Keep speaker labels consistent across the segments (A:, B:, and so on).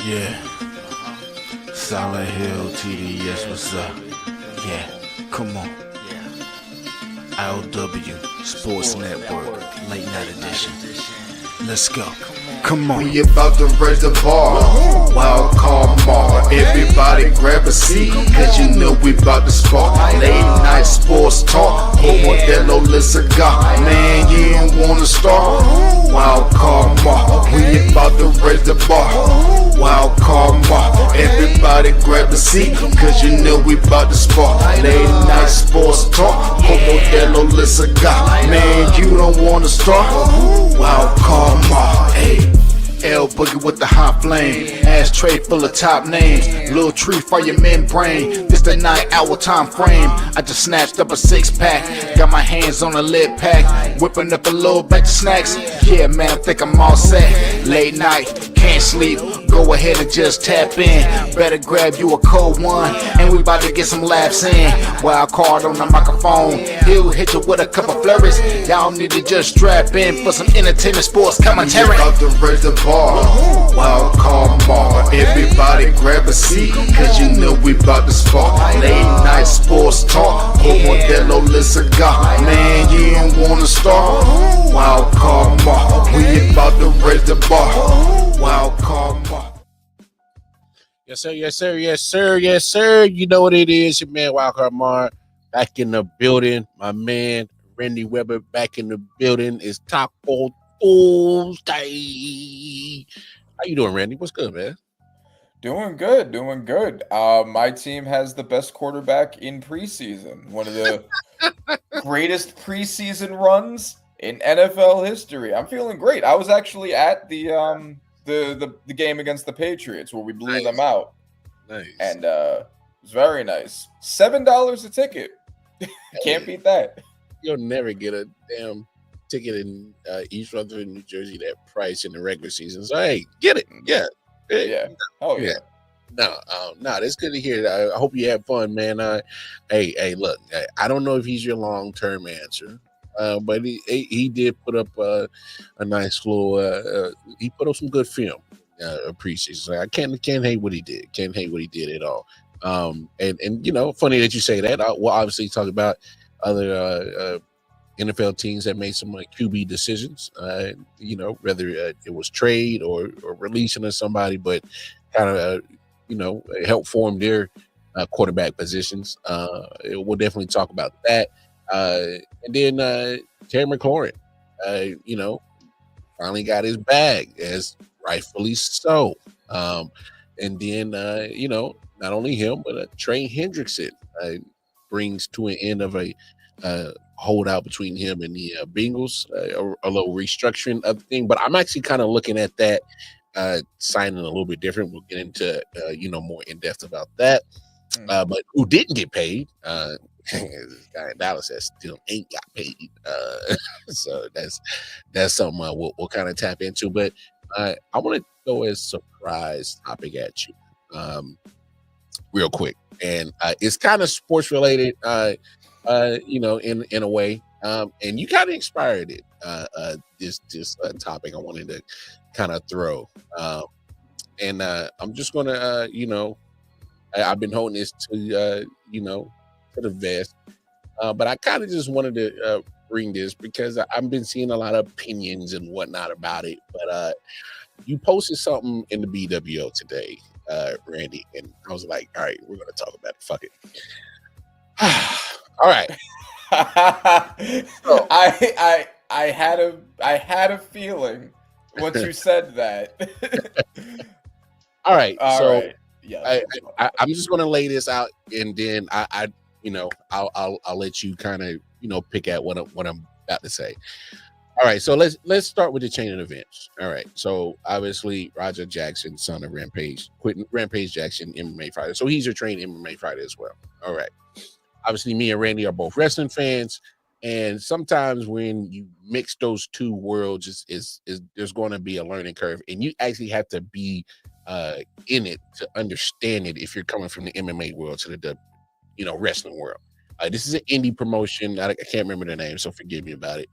A: Yeah, Silent Hill TDS, what's up? Yeah, come on. I.O.W. Sports Network, late night edition. Let's go. Come on.
B: We about to raise the bar. Wild card mark. Everybody grab a seat, cause you know we about to spark. Late night sports talk. Modelo Le Cigar. Man, you don't wanna start. Wild card mark. We about to raise the bar. Wild card mark. Everybody grab a seat, cause you know we about to spark. Late night sports talk. Modelo Le Cigar. Man, you don't wanna start. Wild card mark. Hey. L Boogie with the hot flame, ashtray full of top names, little tree for your membrane. This the 9-hour time frame. I just snatched up a 6-pack, got my hands on a lid pack, whipping up a little batch of snacks. Yeah, man, I think I'm all set. Late night, can't sleep. Go ahead and just tap in. Better grab you a cold one, and we about to get some laps in. Wild card on the microphone, he'll hit you with a couple flurries. Y'all need to just strap in for some entertainment sports commentary. About to raise the bar, wild card bar. Everybody grab a seat, cause you know we about to spark. Late night sports talk, Modelo Le Cigar. Man, you don't wanna start. Wild card bar, we about to raise the bar. Wild card bar.
C: Yes, sir. Yes, sir. Yes, sir. Yes, sir. You know what it is. Your man, Wildcard Mar, back in the building. My man, Randy Weber, back in the building. It's Taco Tuesday. How you doing, Randy? What's good, man?
D: Doing good. Doing good. My team has the best quarterback in preseason. One of the greatest preseason runs in NFL history. I'm feeling great. I was actually at the game against the Patriots where we blew them out.
C: Nice.
D: And it was very nice. $7 a ticket. Can't beat that.
C: You'll never get a damn ticket in East Rutherford, New Jersey, that price in the regular season. So, hey, get it. Yeah.
D: Yeah. Oh, yeah.
C: No, that's good to hear. I hope you had fun, man. Hey, look, I don't know if he's your long-term answer. But he did put up a nice little. He put up some good film preseason. So I can't hate what he did. Can't hate what he did at all. And you know, funny that you say that. We'll obviously talk about other NFL teams that made some QB decisions. You know, whether it was trade or releasing of somebody, but kind of help form their quarterback positions. We'll definitely talk about that. And then Terry McLaurin, finally got his bag, as rightfully so. And then, not only him, but Trey Hendrickson brings to an end of a holdout between him and the Bengals, a little restructuring of the thing. But I'm actually kind of looking at that signing a little bit different. We'll get into, more in depth about that. But who didn't get paid? This guy in Dallas that still ain't got paid. So that's something we'll kind of tap into. But I want to throw a surprise topic at you real quick. And it's kind of sports related, in a way. And you kind of inspired it, this topic I wanted to kind of throw. And I'm just going to, I've been holding this to, to the vest. But I kind of just wanted to bring this because I've been seeing a lot of opinions and whatnot about it. But you posted something in the BWO today, Randy, and I was like, all right, we're going to talk about it. Fuck it. All right.
D: So, I had a feeling once you said that.
C: All right. So
D: right. Yeah,
C: I'm just going to lay this out, and then I'll let you kind of pick at what I'm about to say. All right, so let's start with the chain of events. All right, so obviously Roger Jackson, son of Rampage, quit Rampage Jackson, MMA fighter. So he's a trained MMA fighter as well. All right. Obviously, me and Randy are both wrestling fans, and sometimes when you mix those two worlds, is there's going to be a learning curve, and you actually have to be in it to understand it if you're coming from the MMA world to the wrestling world. This is an indie promotion. I can't remember the name, so forgive me about it.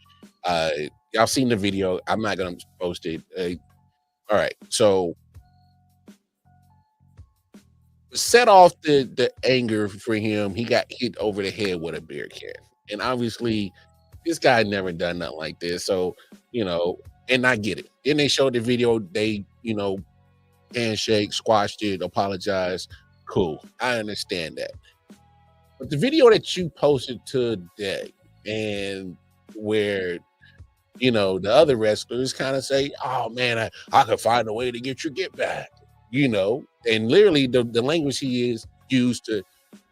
C: Y'all seen the video. I'm not gonna post it. All right, so set off the anger for him. He got hit over the head with a beer can, and obviously this guy never done nothing like this. So and I get it. Then they showed the video. They handshake, squashed it, apologized. Cool, I understand that. But the video that you posted today, and where the other wrestlers kind of say, "Oh man, I could find a way to get your get back," and literally the language he is used to,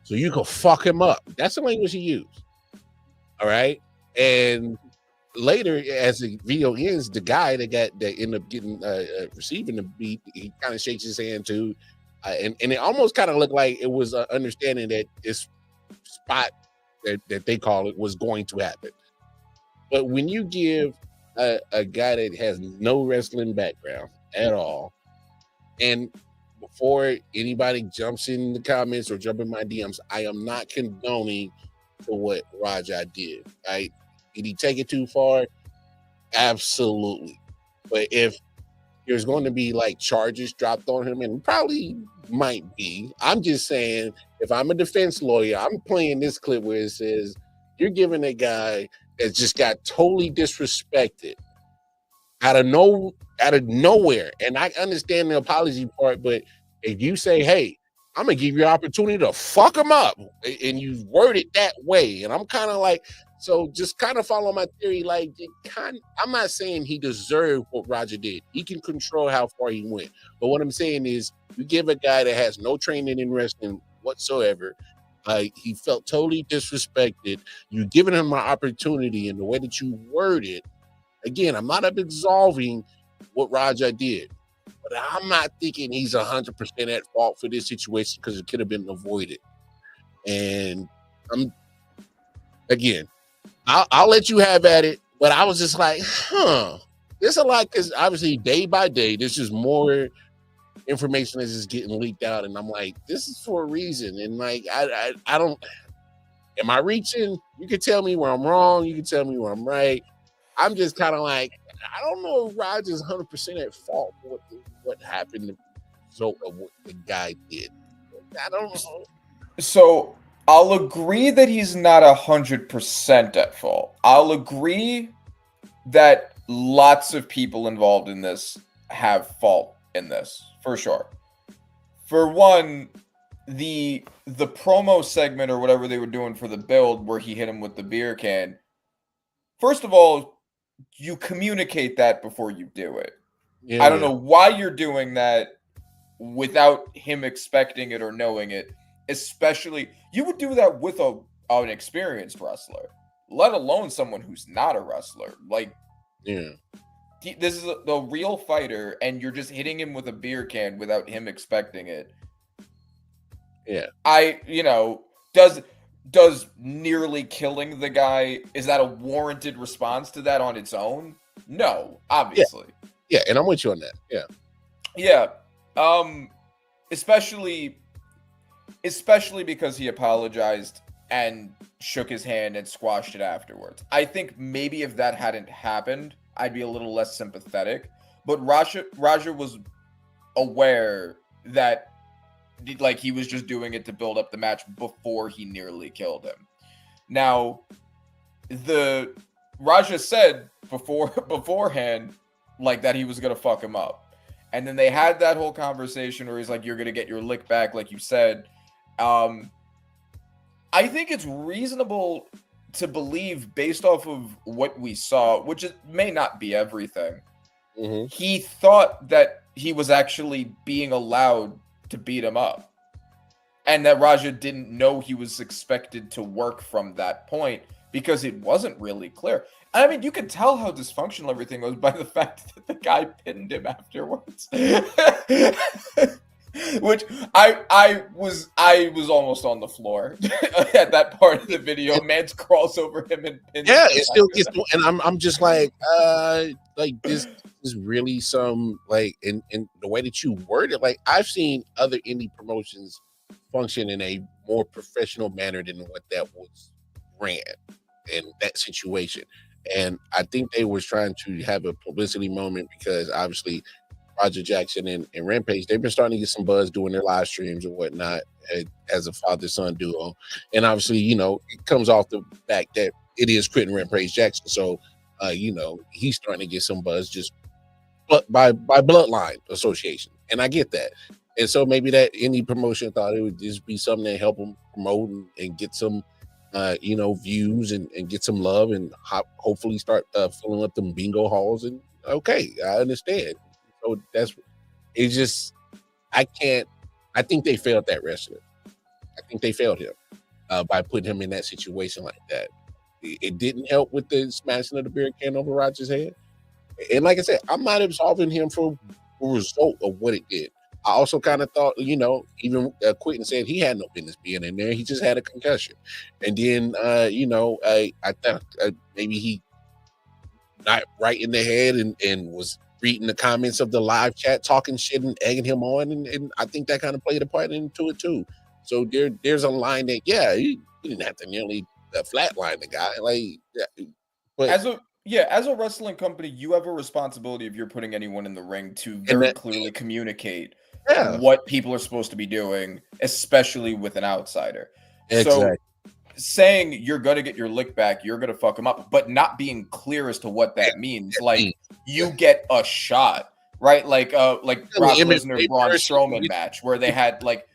C: so you can fuck him up. That's the language he used. All right, and later as the video ends, the guy that ended up getting receiving the beat, he kind of shakes his hand too, and it almost kind of looked like it was understanding that this spot that they call it was going to happen. But when you give a guy that has no wrestling background at all, and before anybody jumps in the comments or jump in my DMs, I am not condoning for what Raja did. Right? Did he take it too far? Absolutely. But if there's going to be like charges dropped on him, and probably might be, I'm just saying, if I'm a defense lawyer, I'm playing this clip where it says you're giving a guy that just got totally disrespected out of nowhere. And I understand the apology part, but if you say, "Hey, I'm gonna give you an opportunity to fuck him up," and you word it that way, and I'm kind of like, so just kind of follow my theory. Like, I'm not saying he deserved what Roger did. He can control how far he went. But what I'm saying is, you give a guy that has no training in wrestling whatsoever, he felt totally disrespected. You're giving him an opportunity, in the way that you word it. Again, I'm not absolving what Raja did, but I'm not thinking he's 100% at fault for this situation, because it could have been avoided. And I'll let you have at it, but I was just like, there's a lot, because obviously day by day, there's just more information that's just getting leaked out, and I'm like, this is for a reason. And like, I don't, am I reaching? You can tell me where I'm wrong, you can tell me where I'm right. I'm just kind of like, I don't know if Roger's 100% at fault for what happened, the result of what the guy did. I don't know.
D: So I'll agree that he's not 100% at fault. I'll agree that lots of people involved in this have fault in this, for sure. For one, the promo segment or whatever they were doing for the build where he hit him with the beer can, first of all, you communicate that before you do it. I don't know why you're doing that without him expecting it or knowing it. Especially, you would do that with an experienced wrestler, let alone someone who's not a wrestler. Like, this is the real fighter, and you're just hitting him with a beer can without him expecting it.
C: Yeah.
D: Does nearly killing the guy, is that a warranted response to that on its own? No, obviously.
C: Yeah, and I'm with you on that. Yeah.
D: Yeah. Especially because he apologized and shook his hand and squashed it afterwards. I think maybe if that hadn't happened, I'd be a little less sympathetic. But Raja was aware that, like, he was just doing it to build up the match before he nearly killed him. Now, Raja said beforehand, like, that he was gonna fuck him up, and then they had that whole conversation where he's like, "You're gonna get your lick back," like you said. I think it's reasonable to believe, based off of what we saw, which may not be everything.
C: Mm-hmm.
D: He thought that he was actually being allowed to beat him up, and that Raja didn't know he was expected to work from that point, because it wasn't really clear. I mean, you could tell how dysfunctional everything was by the fact that the guy pinned him afterwards. Which I was almost on the floor at that part of the video. Mance crawls over him and pins him.
C: Yeah, it still gets, and I'm just like this is really some, like, in the way that you word it. Like, I've seen other indie promotions function in a more professional manner than what that was ran in that situation. And I think they was trying to have a publicity moment, because obviously Roger Jackson and Rampage, they've been starting to get some buzz doing their live streams and whatnot as a father-son duo. And obviously, you know, it comes off the fact that it is Quentin Rampage Jackson. So, you know, he's starting to get some buzz just by bloodline association. And I get that. And so maybe that any promotion thought it would just be something to help them promote and get some, you know, views and get some love and hopefully start filling up them bingo halls. And okay, I understand. So it's just, I think they failed that wrestler. I think they failed him by putting him in that situation like that. It didn't help with the smashing of the beer can over Roger's head. And like I said, I'm not absolving him for the result of what it did. I also kind of thought, you know, even Quentin said he had no business being in there. He just had a concussion. And then, you know, I thought maybe he not right in the head and was reading the comments of the live chat, talking shit and egging him on. And I think that kind of played a part into it too. So there's a line that, yeah, he didn't have to nearly flatline the guy. Like, but
D: as a wrestling company, you have a responsibility if you're putting anyone in the ring to very clearly communicate what people are supposed to be doing, especially with an outsider. Exactly. So saying you're going to get your lick back, you're going to fuck them up, but not being clear as to what that means. Like, you get a shot, right? Like Brock Lesnar Braun Strowman match where they had like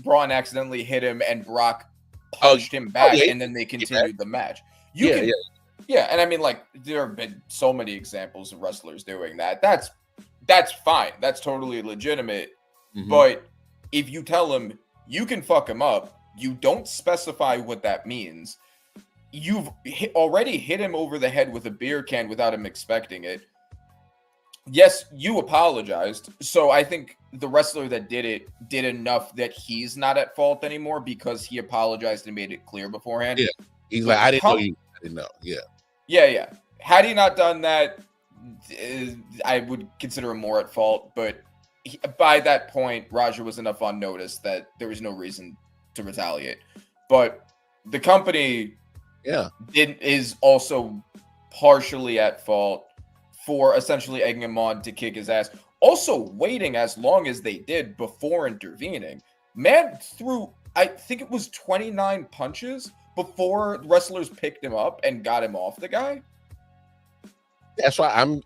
D: Braun accidentally hit him and Brock punched him back, and then they continued the match. Yeah, and I mean, like, there have been so many examples of wrestlers doing that. That's fine. That's totally legitimate. Mm-hmm. But if you tell him you can fuck him up, you don't specify what that means. You've already hit him over the head with a beer can without him expecting it. Yes, you apologized. So I think the wrestler that did it did enough that he's not at fault anymore because he apologized and made it clear beforehand. Yeah,
C: he's like, I didn't know.
D: Yeah. Had he not done that, I would consider him more at fault. But by that point, Roger was enough on notice that there was no reason to retaliate. But the company is also partially at fault for essentially egging him on to kick his ass. Also waiting as long as they did before intervening. Man threw, I think it was 29 punches before wrestlers picked him up and got him off the guy.
C: That's why I'm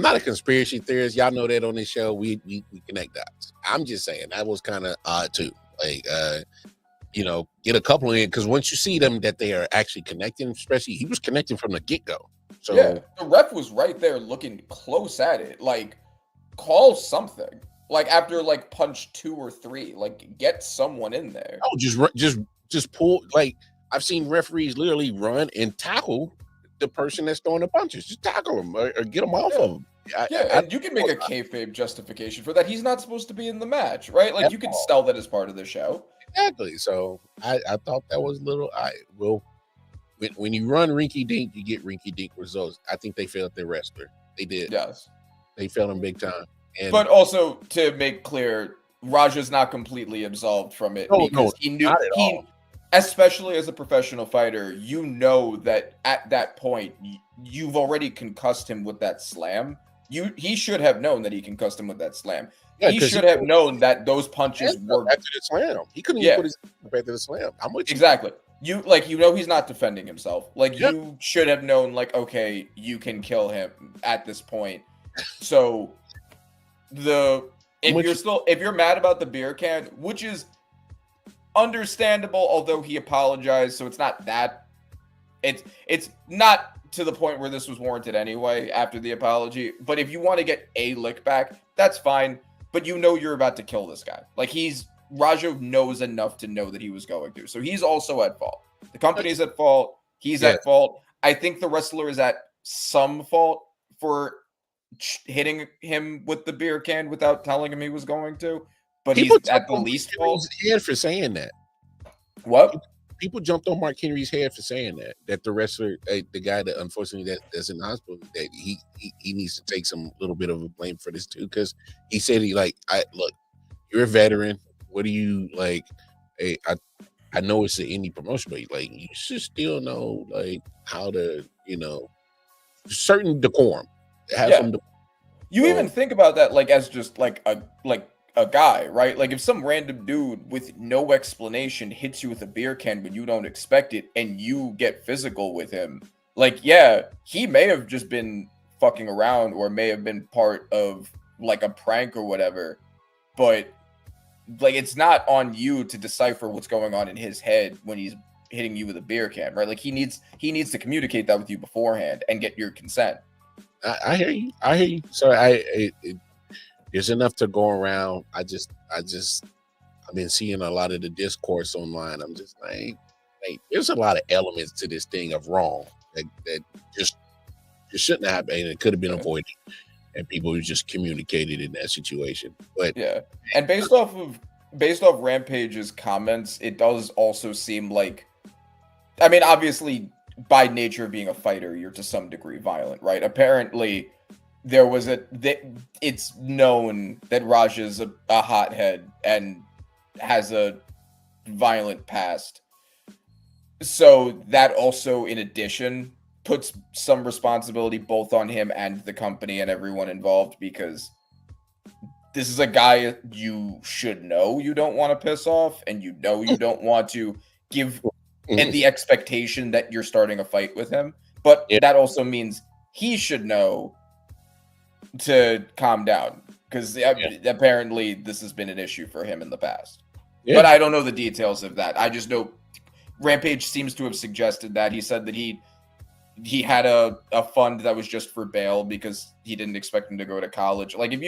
C: not a conspiracy theorist. Y'all know that on this show we connect dots. I'm just saying that was kind of odd too. Like, you know, get a couple in, because once you see them that they are actually connecting, especially he was connecting from the get-go. So
D: yeah, the ref was right there looking close at it. Like, call something. Like, after like punch 2 or 3, like, get someone in there.
C: Oh, just pull. Like, I've seen referees literally run and tackle the person that's throwing the punches. Just tackle them or get them off of them.
D: And you can make a kayfabe justification for that. He's not supposed to be in the match, right? Like, you can sell that as part of the show.
C: Exactly. So I thought that was a little. When you run rinky dink, you get rinky dink results. I think they failed their wrestler. They did.
D: Yes.
C: They failed him big time.
D: But also, to make clear, Raja's not completely absolved from it because he knew especially as a professional fighter, you know that at that point you've already concussed him with that slam. He should have known that he concussed him with that slam. Yeah, he should have known that those punches were
C: back to the slam. He couldn't even put his back to the slam. I'm with you.
D: Exactly. You know he's not defending himself. Like, you should have known, like, okay, you can kill him at this point. So if you're mad about the beer can, which is understandable, although he apologized, so it's not that it's not to the point where this was warranted anyway after the apology. But if you want to get a lick back, that's fine. But you know you're about to kill this guy. Like, Raja knows enough to know that he was going to. So he's also at fault. The company's at fault. He's at fault. I think the wrestler is at some fault for hitting him with the beer can without telling him he was going to. But he's at the least fault.
C: Head for saying that.
D: What?
C: People jumped on Mark Henry's head for saying that the wrestler, the guy that unfortunately that's in the hospital, that he needs to take some little bit of a blame for this too, because he said look, you're a veteran. What do you like? Hey, I know it's an indie promotion, but like, you should still know like how to, certain decorum. Have some decorum.
D: You even think about that like as just like a guy, right? Like if some random dude with no explanation hits you with a beer can when you don't expect it and you get physical with him, like yeah, he may have just been fucking around or may have been part of like a prank or whatever, but like it's not on you to decipher what's going on in his head when he's hitting you with a beer can, right? Like he needs to communicate that with you beforehand and get your consent.
C: I hear you. So there's enough to go around. I've been seeing a lot of the discourse online. I'm just like, there's a lot of elements to this thing of wrong that just shouldn't happen, and it could have been avoided, and people who just communicated in that situation. But
D: yeah, and based off Rampage's comments, it does also seem like, I mean, obviously by nature of being a fighter, you're to some degree violent, right? Apparently, it's known that Raj is a hothead and has a violent past. So that also, in addition, puts some responsibility both on him and the company and everyone involved, because this is a guy you should know you don't want to piss off, and you don't want to give and the expectation that you're starting a fight with him. But that also means he should know to calm down, because apparently this has been an issue for him in the past. But I don't know the details of that. I just know Rampage seems to have suggested that. He said that he had a fund that was just for bail because he didn't expect him to go to college. Like if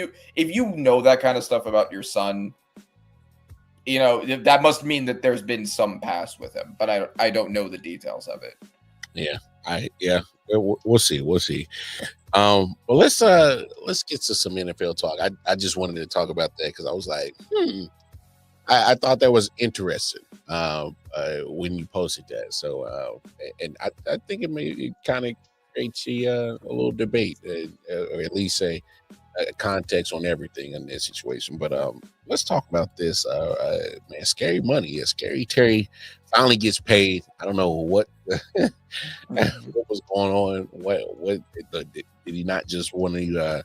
D: you know that kind of stuff about your son, you know, that must mean that there's been some past with him, but I don't know the details of it.
C: We'll see. But let's get to some NFL talk. I just wanted to talk about that because I was like, I thought that was interesting when you posted that. So and I think it kind of creates a little debate, or at least a context on everything in this situation. But let's talk about this. Man, scary money. Yeah, Scary Terry finally gets paid. I don't know what what was going on. What did he not just want to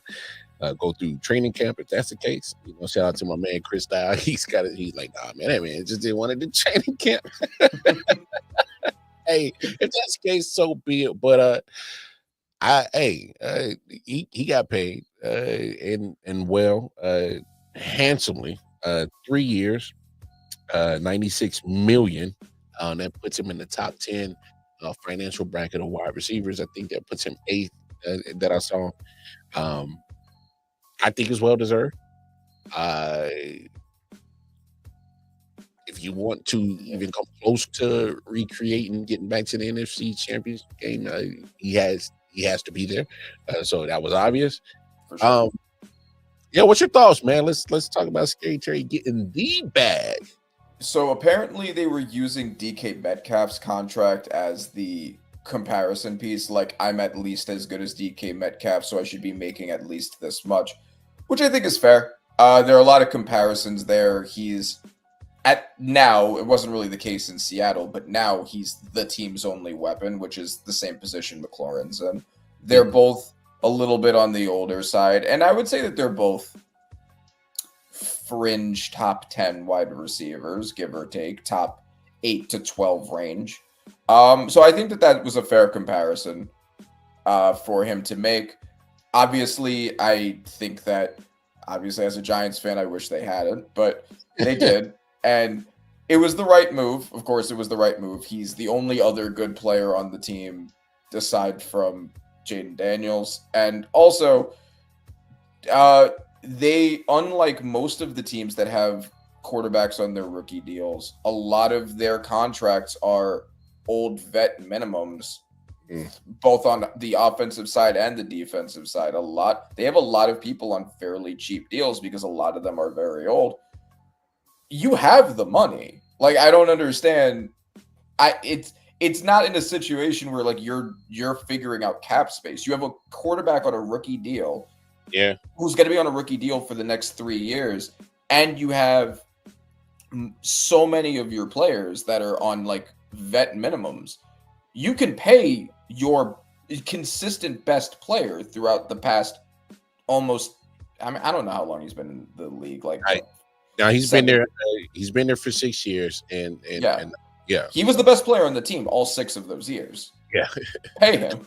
C: go through training camp? If that's the case, you know, shout out to my man Chris Dye. He's like, nah, man, that man just didn't want to do training camp. Hey, if that's the case, so be it. But he got paid and well, handsomely, 3 years, 96 million. That puts him in the top 10 financial bracket of wide receivers. I think that puts him 8th that I saw. I think it's well deserved. If you want to even come close to recreating, getting back to the NFC Championship game, he has to be there. So that was obvious.
D: For sure.
C: What's your thoughts, man? Let's talk about Scary Terry getting the bag.
D: So apparently they were using DK Metcalf's contract as the comparison piece. Like, I'm at least as good as DK Metcalf, so I should be making at least this much, which I think is fair. There are a lot of comparisons there. He's now, it wasn't really the case in Seattle, but now he's the team's only weapon, which is the same position McLaurin's in. They're both a little bit on the older side, and I would say that they're both fringe top 10 wide receivers, give or take, top 8 to 12 range. So I think that was a fair comparison for him to make. Obviously, I think that, as a Giants fan, I wish they hadn't, but they did. And it was the right move. Of course, it was the right move. He's the only other good player on the team aside from Jaden Daniels. And also, they, unlike most of the teams that have quarterbacks on their rookie deals, a lot of their contracts are old vet minimums, both on the offensive side and the defensive side. They have a lot of people on fairly cheap deals because a lot of them are very old. You have the money. Like, I don't understand. It's not in a situation where like you're figuring out cap space. You have a quarterback on a rookie deal, who's going to be on a rookie deal for the next 3 years, and you have so many of your players that are on like vet minimums. You can pay your consistent best player throughout the past almost. I mean, I don't know how long he's been in the league. Like,
C: Now he's
D: 7
C: been there. He's been there for 6 years, and
D: Yeah.
C: yeah,
D: He was the best player on the team all 6 of those years.
C: yeah.
D: Pay him.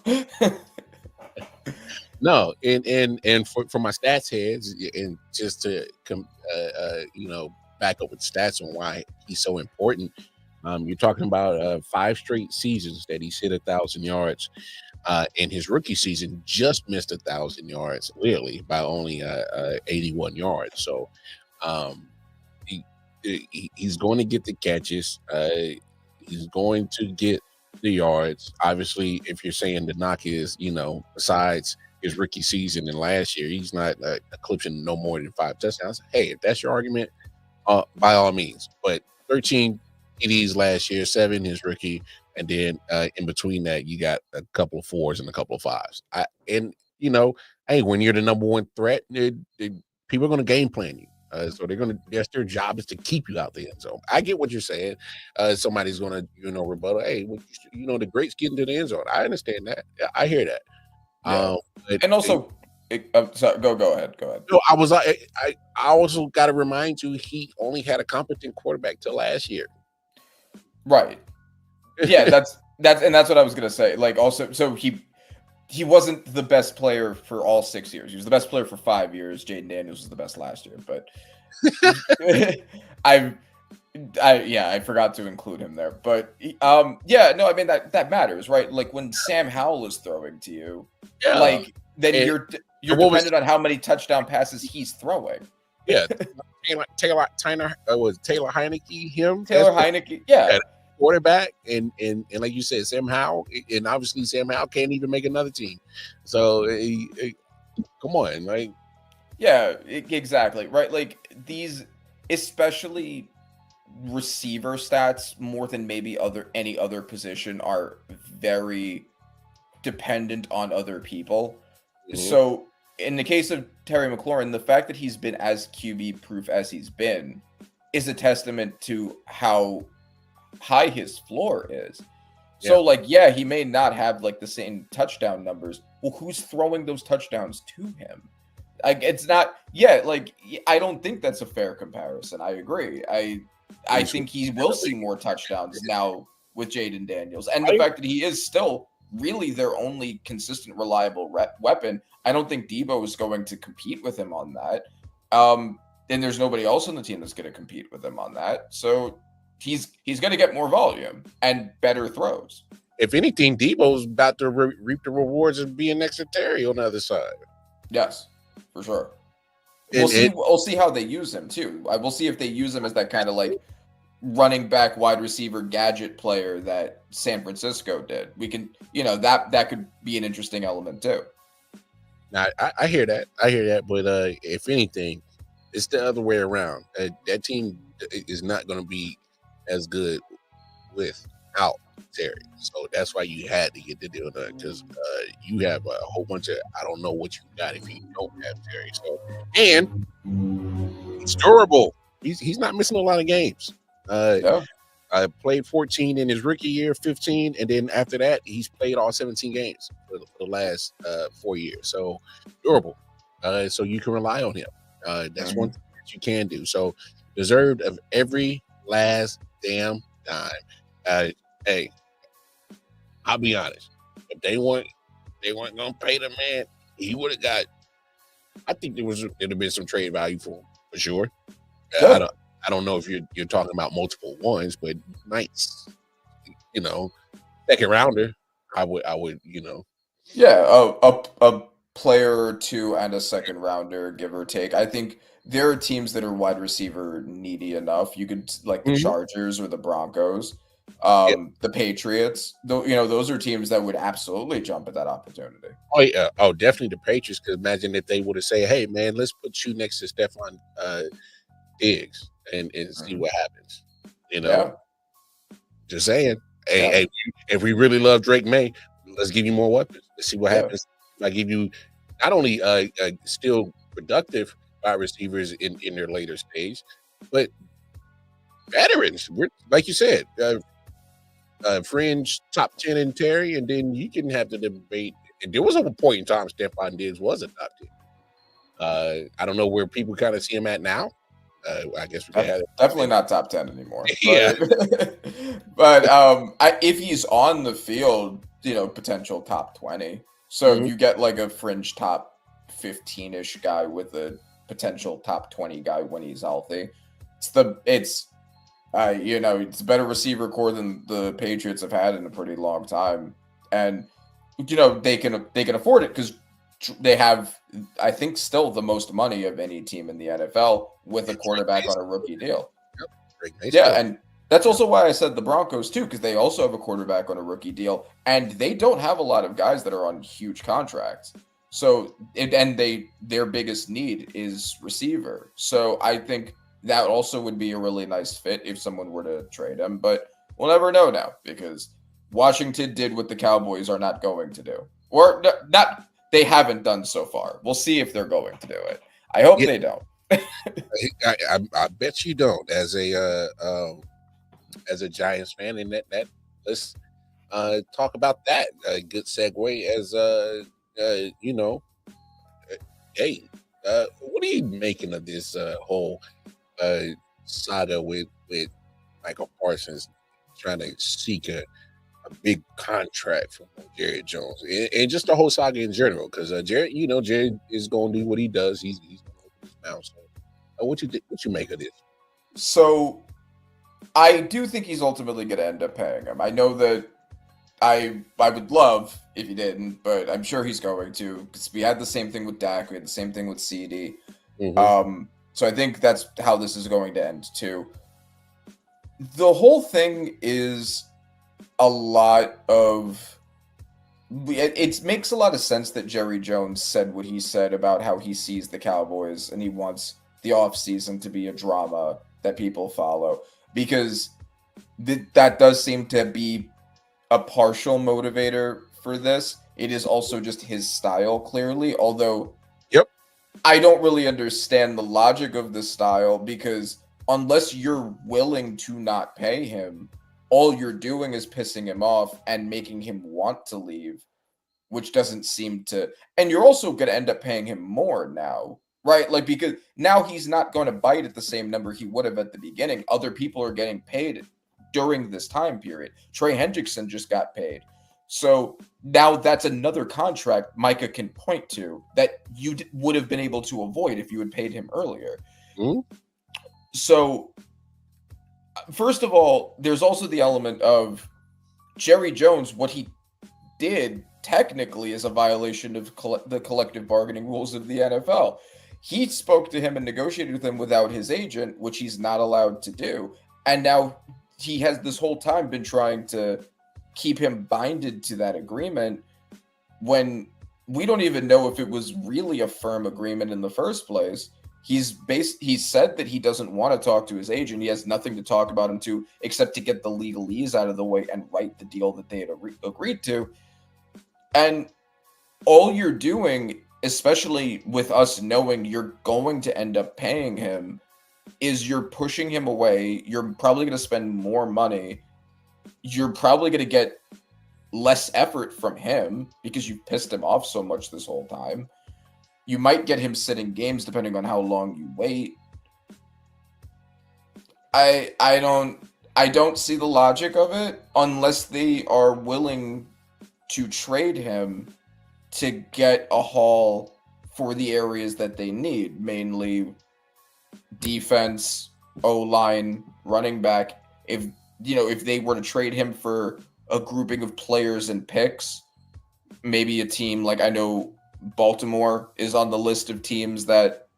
C: No, and for my stats heads, and just to back up with stats on why he's so important. You're talking about 5 straight seasons that he's hit 1,000 yards. In his rookie season, just missed 1,000 yards, really, by only 81 yards. So he's going to get the catches. He's going to get the yards. Obviously, if you're saying the knock is, besides his rookie season and last year, he's not eclipsing no more than 5 touchdowns. Hey, if that's your argument, by all means. But 13 TDs last year, 7 his rookie, and then in between that, you got a couple of 4s and a couple of 5s. Hey, when you're the number 1 threat, people are going to game plan you. So that's their job is to keep you out the end zone. I get what you're saying. Somebody's going to, rebuttal. Hey, the greats get into the end zone. I understand that. I hear that.
D: Yeah. And also, go ahead.
C: No, I also got to remind you, he only had a competent quarterback till last year.
D: Right. Yeah, that's what I was gonna say. Like, also, so he wasn't the best player for all 6 years. He was the best player for 5 years. Jaden Daniels was the best last year, but I forgot to include him there. But I mean that matters, right? Like when Sam Howell is throwing to you, then you're dependent on how many touchdown passes he's throwing.
C: Yeah, Taylor Heineke,
D: Taylor Heineke, yeah.
C: Quarterback, and like you said, Sam Howell, and obviously Sam Howell can't even make another team. So come on, like,
D: yeah, exactly, right. Like these, especially receiver stats, more than maybe any other position, are very dependent on other people. Mm-hmm. So in the case of Terry McLaurin, the fact that he's been as QB proof as he's been is a testament to how high his floor is. So he may not have like the same touchdown numbers. Well, who's throwing those touchdowns to him? Like, it's not. Like, I don't think that's a fair comparison. I agree. I think he will see more touchdowns now with Jaden Daniels, and the fact that he is still really their only consistent, reliable weapon. I don't think Debo is going to compete with him on that. And there's nobody else on the team that's going to compete with him on that. So he's going to get more volume and better throws.
C: If anything, Debo's about to reap the rewards of being next to Terry on the other side.
D: Yes, for sure. We'll see how they use him too. We'll see if they use him as that kind of like running back, wide receiver, gadget player that San Francisco did. We can, that could be an interesting element too.
C: Now, I hear that. But if anything, it's the other way around. That team is not going to be as good without Terry. So that's why you had to get the deal done, because you have a whole bunch of, I don't know what you got if you don't have Terry. So, and he's durable. He's not missing a lot of games. I played 14 in his rookie year, 15, and then after that, he's played all 17 games for the last 4 years. So durable. So you can rely on him. That's one thing that you can do. So deserved of every last damn dime. Hey, I'll be honest. If they weren't gonna pay the man, he would have got. I think there'd have been some trade value for him for sure. I don't know if you're talking about multiple ones, but nice, second rounder. I would.
D: Yeah, a player or two and a second rounder, give or take. I think there are teams that are wide receiver needy enough. You could like the Chargers or the Broncos, the Patriots. Those are teams that would absolutely jump at that opportunity.
C: Oh yeah, definitely the Patriots. Because imagine if they would have said, "Hey man, let's put you next to Stephon Diggs and see what happens." Just saying. Hey, if we really love Drake May, let's give you more weapons. Let's see what happens. I give you not only still productive wide receivers in their later stage, but veterans. Like you said, fringe top 10 in Terry, and then you can have the debate. And there was a point in time Stephon Diggs was a top 10.
D: Mm-hmm.
C: I don't know where people kind of see him at now. I guess we could have
D: definitely not top 10 anymore.
C: Yeah.
D: But if he's on the field, potential top 20. So if you get like a fringe top 15-ish guy with a potential top 20 guy when he's healthy, it's a better receiver core than the Patriots have had in a pretty long time, and they can afford it because they have, I think, still the most money of any team in the NFL with a quarterback on a rookie deal. Yeah, and that's also why I said the Broncos too, because they also have a quarterback on a rookie deal, and they don't have a lot of guys that are on huge contracts. So, their biggest need is receiver. So I think that also would be a really nice fit if someone were to trade him. But we'll never know now because Washington did what the Cowboys are not going to do, or not. They haven't done so far. We'll see if they're going to do it. I hope they don't.
C: I bet you don't. As a Giants fan, and that let's talk about that. A good segue as hey, what are you making of this whole saga with Micah Parsons trying to seek a big contract from Jared Jones and just the whole saga in general? Because Jared is going to do what he does. He's going to open his mouth. So, what you make of this?
D: So, I do think he's ultimately going to end up paying him. I know that I would love if he didn't, but I'm sure he's going to because we had the same thing with Dak. We had the same thing with CD. So I think that's how this is going to end too. The whole thing is a lot of it makes a lot of sense that Jerry Jones said what he said about how he sees the Cowboys and he wants the offseason to be a drama that people follow, because that does seem to be a partial motivator for this. It is also just his style, clearly, although I don't really understand the logic of the style, because unless you're willing to not pay him, all you're doing is pissing him off and making him want to leave, which doesn't seem to... And you're also going to end up paying him more now, right? Like, because now he's not going to bite at the same number he would have at the beginning. Other people are getting paid during this time period. Trey Hendrickson just got paid. So now that's another contract Micah can point to that you would have been able to avoid if you had paid him earlier. So, first of all, there's also the element of Jerry Jones. What he did technically is a violation of the collective bargaining rules of the NFL. He spoke to him and negotiated with him without his agent, which he's not allowed to do. And now he has this whole time been trying to keep him binded to that agreement when we don't even know if it was really a firm agreement in the first place. He said that he doesn't want to talk to his agent. He has nothing to talk about him to except to get the legalese out of the way and write the deal that they had agreed to. And all you're doing, especially with us knowing you're going to end up paying him, is you're pushing him away. You're probably going to spend more money. You're probably going to get less effort from him because you've pissed him off so much this whole time. You might get him sitting games depending on how long you wait. I don't see the logic of it unless they are willing to trade him to get a haul for the areas that they need, mainly defense, O-line, running back. If they were to trade him for a grouping of players and picks, maybe a team like, I know Baltimore is on the list of teams that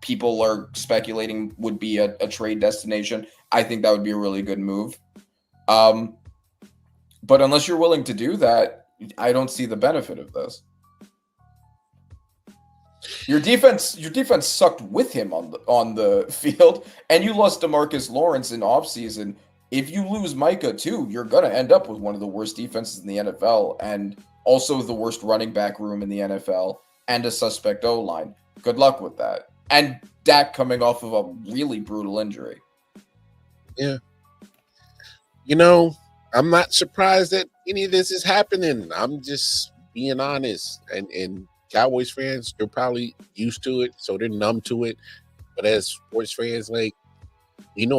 D: people are speculating would be a trade destination. I think that would be a really good move. But unless you're willing to do that, I don't see the benefit of this. Your defense sucked with him on the field, and you lost DeMarcus Lawrence in offseason. If you lose Micah too, you're going to end up with one of the worst defenses in the NFL and also the worst running back room in the NFL and a suspect O-line. Good luck with that. And Dak coming off of a really brutal injury.
C: Yeah. I'm not surprised that any of this is happening. I'm just being honest. And Cowboys fans, they're probably used to it, so they're numb to it. But as sports fans, like, it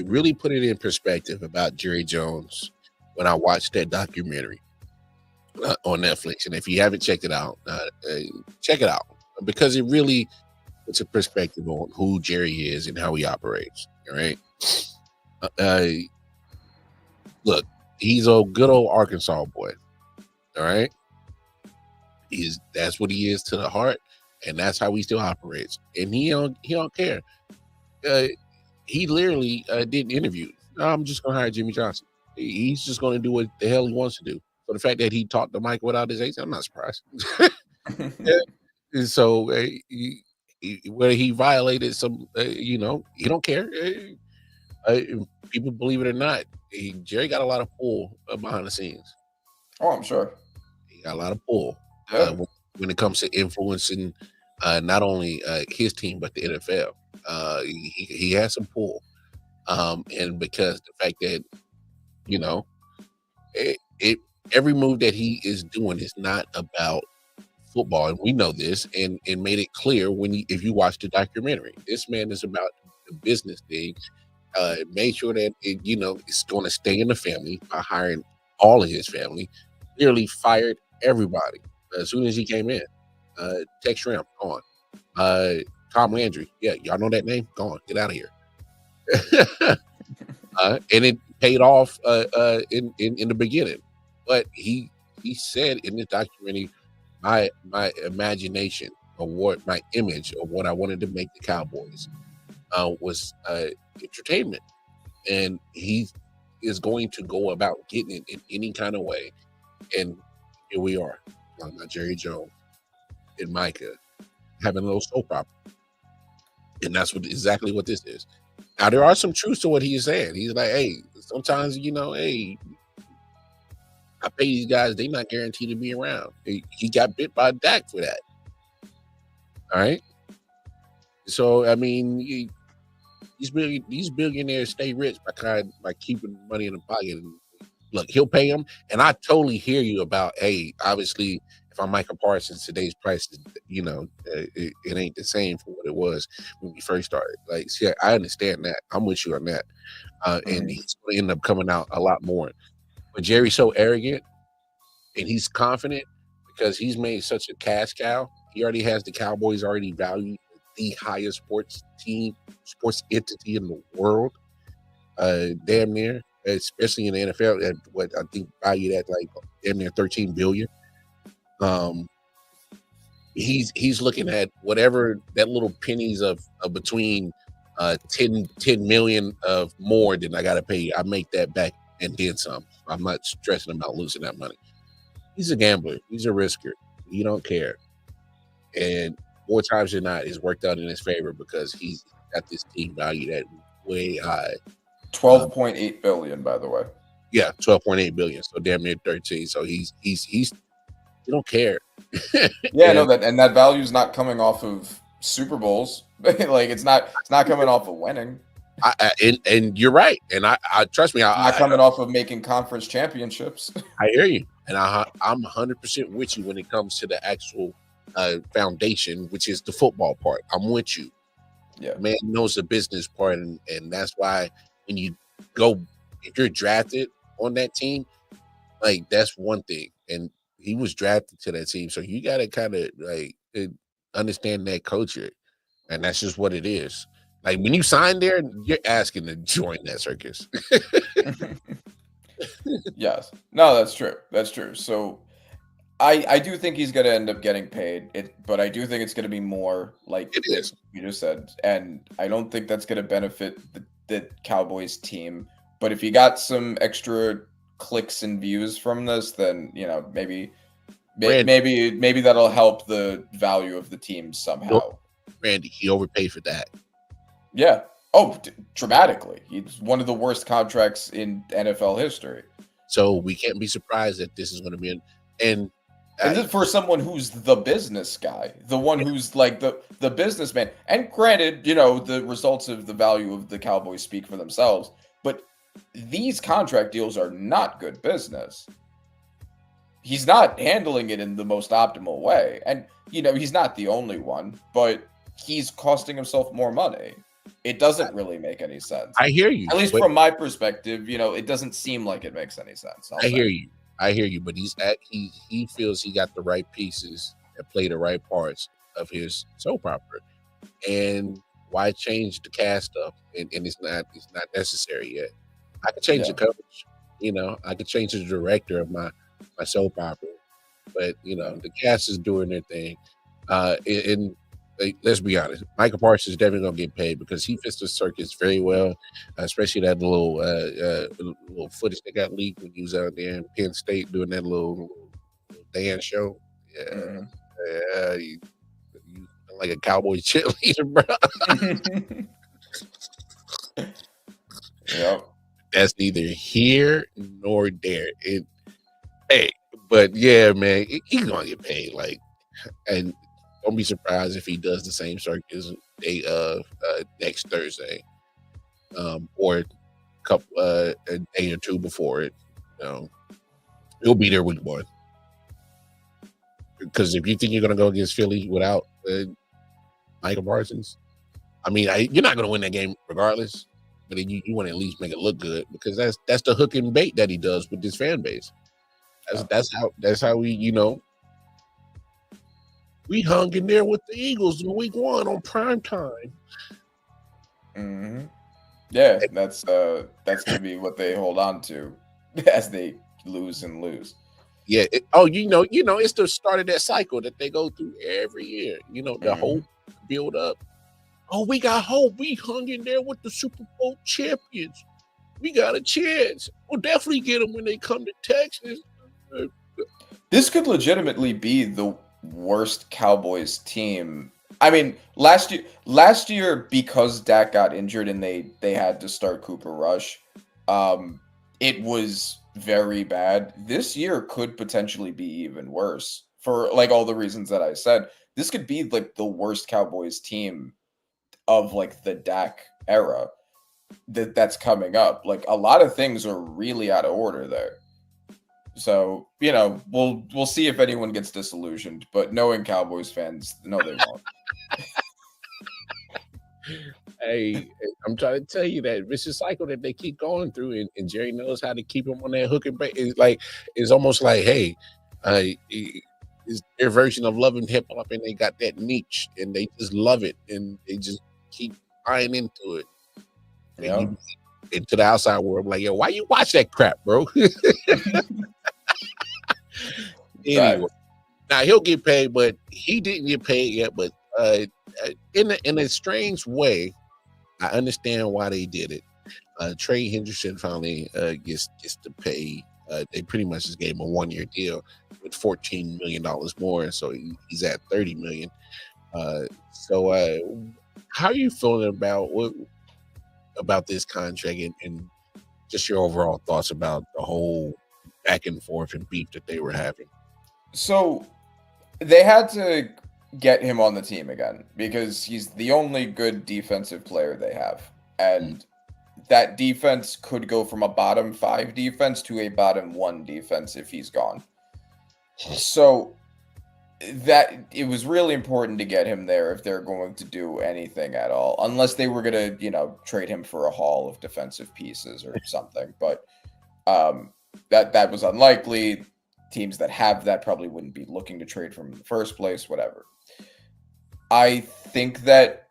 C: really put it in perspective about Jerry Jones when I watched that documentary on Netflix. And if you haven't checked it out, check it out, because it really puts a perspective on who Jerry is and how he operates. All right. Look, he's a good old Arkansas boy. All right. That's what he is to the heart, and that's how he still operates. And he don't care. He literally did an interview. No, I'm just gonna hire Jimmy Johnson. He's just gonna do what the hell he wants to do. So the fact that he talked to Mike without his agent, I'm not surprised. And so where he violated some, he don't care. People believe it or not, Jerry got a lot of pull behind the scenes.
D: Oh, I'm sure.
C: He got a lot of pull when it comes to influencing not only his team but the NFL. He has some pull, and because the fact that every move that he is doing is not about football, and we know this, and made it clear if you watch the documentary. This man is about the business thing. Made sure that it's going to stay in the family by hiring all of his family. Nearly fired everybody as soon as he came in. Tex Shrimp, gone. Tom Landry, yeah, y'all know that name? Gone. Get out of here. And it paid off in the beginning. But he said in the documentary, my imagination of my image of what I wanted to make the Cowboys was entertainment. And he is going to go about getting it in any kind of way. And here we are, talking about Jerry Jones and Micah having a little soap opera. And that's exactly what this is. Now, there are some truths to what he's saying. He's like, hey, sometimes, hey, I pay these guys, they're not guaranteed to be around. He got bit by Dak for that. All right. So, I mean, these billionaires stay rich by keeping money in the pocket. And look, he'll pay them. And I totally hear you about, hey, obviously, if I'm Micah Parsons, today's price, it ain't the same for what it was when we first started. Like, see, I understand that. I'm with you on that. And he's going to end up coming out a lot more. But Jerry's so arrogant and he's confident because he's made such a cash cow. He already has the Cowboys already valued the highest sports entity in the world. Damn near, especially in the NFL, at what I think valued at like damn near $13 billion. He's looking at whatever that little pennies of between 10 million of more than I gotta pay. I make that back and then some. I'm not stressing about losing that money. He's a gambler. He's a risker. He don't care. And more times than not, it's worked out in his favor because he's got this team valued at way high.
D: 12.8 billion, by the way.
C: Yeah, 12.8 billion. So damn near 13. So he don't care.
D: Yeah, no, that value is not coming off of Super Bowls. Like it's not coming off of winning.
C: And you're right. And I trust me,
D: not coming off of making conference championships.
C: I hear you, and I'm 100% with you when it comes to the actual foundation, which is the football part. I'm with you.
D: Yeah,
C: man knows the business part, and that's why when you go, if you're drafted on that team, like that's one thing, and he was drafted to that team, so you got to kind of like understand that culture, and that's just what it is. Like when you sign there, you're asking to join that circus.
D: Yes. No, that's true. That's true. So I do think he's going to end up getting paid, but I do think it's going to be more like
C: it is.
D: You just said. And I don't think that's going to benefit the Cowboys team. But if you got some extra clicks and views from this, then, maybe that'll help the value of the team somehow.
C: Randy, he overpaid for that.
D: Yeah. Oh, dramatically. He's one of the worst contracts in NFL history.
C: So we can't be surprised that this is going to be and
D: this is for someone who's the business guy, the one who's like the businessman. And granted, the results of the value of the Cowboys speak for themselves, but these contract deals are not good business. he's not handling it in the most optimal way. And, he's not the only one, but he's costing himself more money. It doesn't really make any sense.
C: I hear you.
D: At least from my perspective, it doesn't seem like it makes any sense.
C: I hear you, but he feels he got the right pieces and play the right parts of his soap opera. And why change the cast up? And it's not necessary yet. I could change the coverage. I could change the director of my soap opera, but the cast is doing their thing. Let's be honest, Micah Parsons is definitely gonna get paid because he fits the circus very well, especially that little footage that got leaked when he was out there in Penn State doing that little dance show. Yeah, yeah, you like a cowboy cheerleader, bro.
D: Yep.
C: That's neither here nor there. But yeah, man, he's gonna get paid. And don't be surprised if he does the same circus next Thursday, or a day or two before it. He'll be there week 1. Because if you think you're gonna go against Philly without Micah Parsons, I mean, you're not gonna win that game regardless. But you want to at least make it look good because that's the hook and bait that he does with his fan base. That's how we hung in there with the Eagles in week 1 on prime time.
D: Mm-hmm. Yeah, that's gonna be what they hold on to as they lose and lose.
C: Yeah. It's the start of that cycle that they go through every year. The hope build up. Oh, we got hope. We hung in there with the Super Bowl champions. We got a chance. We'll definitely get them when they come to Texas.
D: This could legitimately be the worst Cowboys team. I mean, last year because Dak got injured and they had to start Cooper Rush, it was very bad. This year could potentially be even worse for all the reasons that I said. This could be the worst Cowboys team of the Dak era that's coming up. A lot of things are really out of order there. So, we'll see if anyone gets disillusioned, but knowing Cowboys fans, no, they won't.
C: Hey, I'm trying to tell you that vicious cycle that they keep going through, and Jerry knows how to keep them on that hook and bait. It's almost like, hey, it's their version of loving hip hop, and they got that niche, and they just love it, and they just keep buying into it.
D: Yeah.
C: Into the outside world, like, yo, why you watch that crap, bro? Anyway, now he'll get paid, but he didn't get paid yet. But in a strange way, I understand why they did it. Trey Hendrickson finally gets to pay. They pretty much just gave him a 1-year deal with $14 million more, so he's at $30 million. So how are you feeling about this contract and just your overall thoughts about the whole back and forth and beef that they were having?
D: So they had to get him on the team again because he's the only good defensive player they have. And that defense could go from a bottom 5 defense to a bottom 1 defense if he's gone. So that it was really important to get him there if they're going to do anything at all, unless they were going to, trade him for a haul of defensive pieces or something. But that was unlikely. Teams that have that probably wouldn't be looking to trade from in the first place, whatever. I think that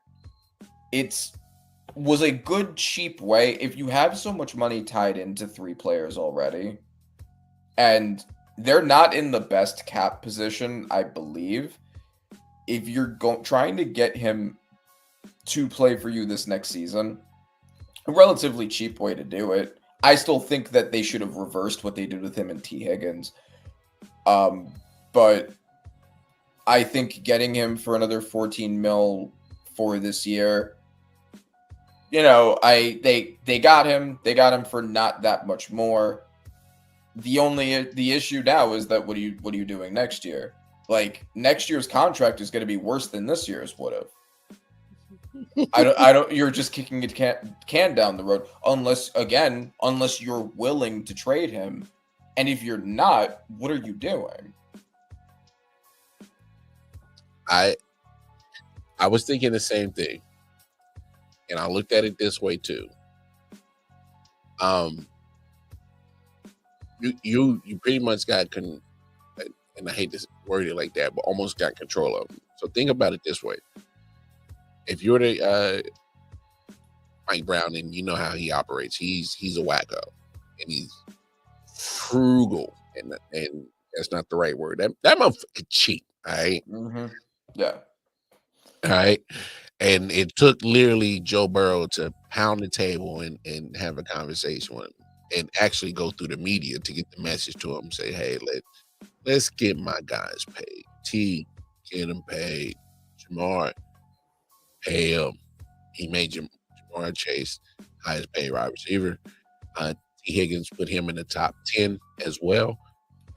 D: was a good, cheap way. If you have so much money tied into 3 players already, and they're not in the best cap position, I believe, if you're trying to get him to play for you this next season, a relatively cheap way to do it. I still think that they should have reversed what they did with him and T. Higgins. But I think getting him for another $14 million for this year, they got him. They got him for not that much more. The issue now is that what are you doing next year? Next year's contract is going to be worse than this year's would have. You're just kicking a can down the road unless you're willing to trade him And if you're not, what are you doing?
C: I was thinking the same thing, and I looked at it this way too. You pretty much got and I hate to word it like that, but almost got control of them. So think about it this way: if you're the Mike Brown, and you know how he operates, he's a wacko, and he's frugal, and that's not the right word. That motherfucker cheap, all right?
D: Mm-hmm. Yeah.
C: All right. And it took literally Joe Burrow to pound the table and have a conversation with him and actually go through the media to get the message to him. Say, hey, let's get my guys paid. T, get him paid. Jamar, pay him. He made Jamar Chase highest paid wide receiver. T. Higgins put him in the top 10 as well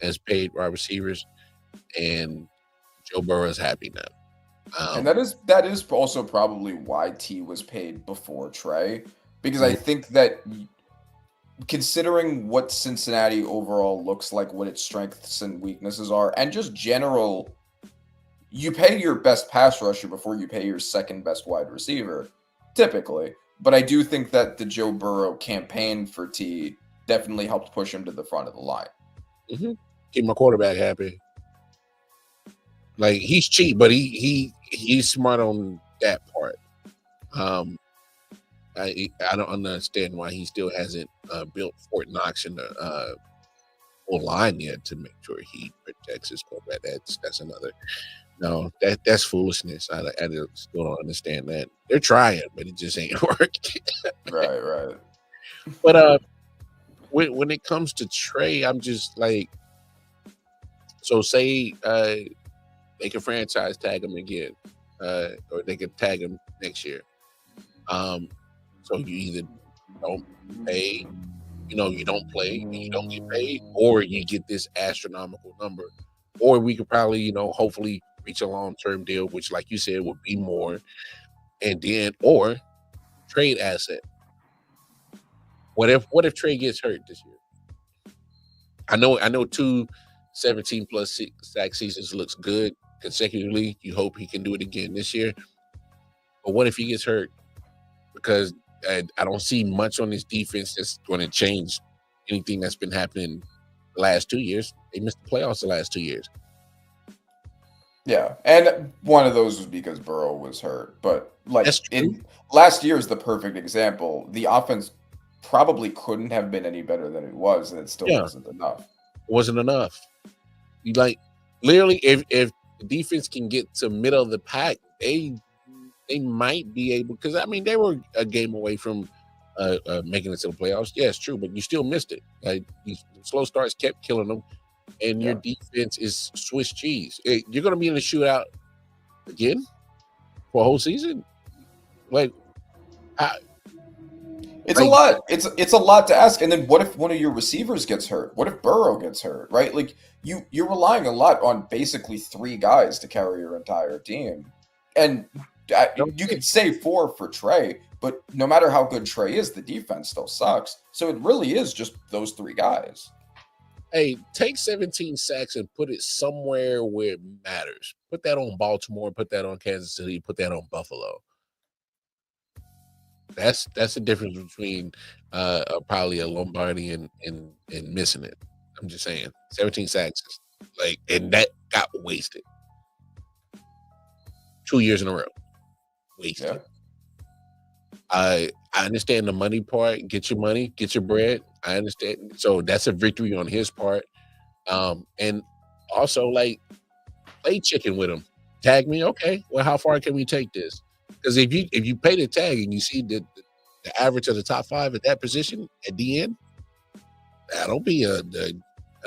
C: as paid wide receivers. And Joe Burrow is happy now.
D: And that is also probably why T was paid before Trey, because I think that considering what Cincinnati overall looks like, what its strengths and weaknesses are, and just general, you pay your best pass rusher before you pay your second best wide receiver, typically. But I do think that the Joe Burrow campaign for T definitely helped push him to the front of the line.
C: Mm-hmm. Keep my quarterback happy. Like, he's cheap, but he's smart on that part. I don't understand why he still hasn't built Fort Knox in the full line yet to make sure he protects his quarterback. That's another. No, that's foolishness. I still don't understand that. They're trying, but it just ain't working.
D: Right.
C: But when it comes to Trey, I'm just like, so say they can franchise tag him again, or they can tag him next year. So you either don't pay, you don't play and you don't get paid, or you get this astronomical number, or we could probably, hopefully reach a long-term deal, which, like you said, would be more, and then or trade asset. What if Trey gets hurt this year? I know 2 17+ sack seasons looks good consecutively. You hope he can do it again this year. But what if he gets hurt? Because I don't see much on this defense that's going to change anything that's been happening the last 2 years. They missed the playoffs the last 2 years.
D: Yeah, and one of those was because Burrow was hurt. But last year is the perfect example. The offense probably couldn't have been any better than it was, and it still wasn't enough.
C: Wasn't enough. You literally, if the defense can get to middle of the pack, they might be able, because they were a game away from making it to the playoffs. Yeah, it's true, but you still missed it. These slow starts kept killing them, and your defense is Swiss cheese. You're going to be in a shootout again for a whole season.
D: It's a lot. It's a lot to ask. And then what if one of your receivers gets hurt? What if Burrow gets hurt? Right? Like you're relying a lot on basically 3 guys to carry your entire team, and you could say 4 for Trey, but no matter how good Trey is, the defense still sucks. So it really is just those 3 guys.
C: Hey, take 17 sacks and put it somewhere where it matters. Put that on Baltimore. Put that on Kansas City. Put that on Buffalo. That's the difference between probably a Lombardi and missing it. I'm just saying, 17 sacks, and that got wasted 2 years in a row. Wasted. Yeah. I understand the money part. Get your money, get your bread. I understand. So that's a victory on his part. And also play chicken with him. Tag me, okay. Well, how far can we take this? Because if you pay the tag and you see the average of the top 5 at that position at the end, that'll be a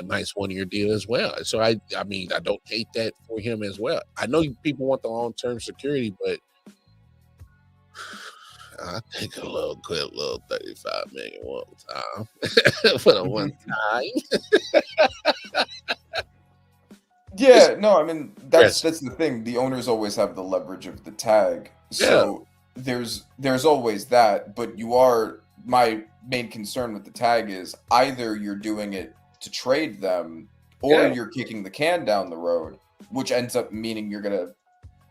C: nice 1-year deal as well. So I don't hate that for him as well. I know people want the long-term security, but I think a little 35 million one time for the one time.
D: Yeah, no, that's the thing. The owners always have the leverage of the tag. So there's always that, but my main concern with the tag is either you're doing it to trade them, or
C: Yeah.
D: you're kicking the can down the road, which ends up meaning you're gonna,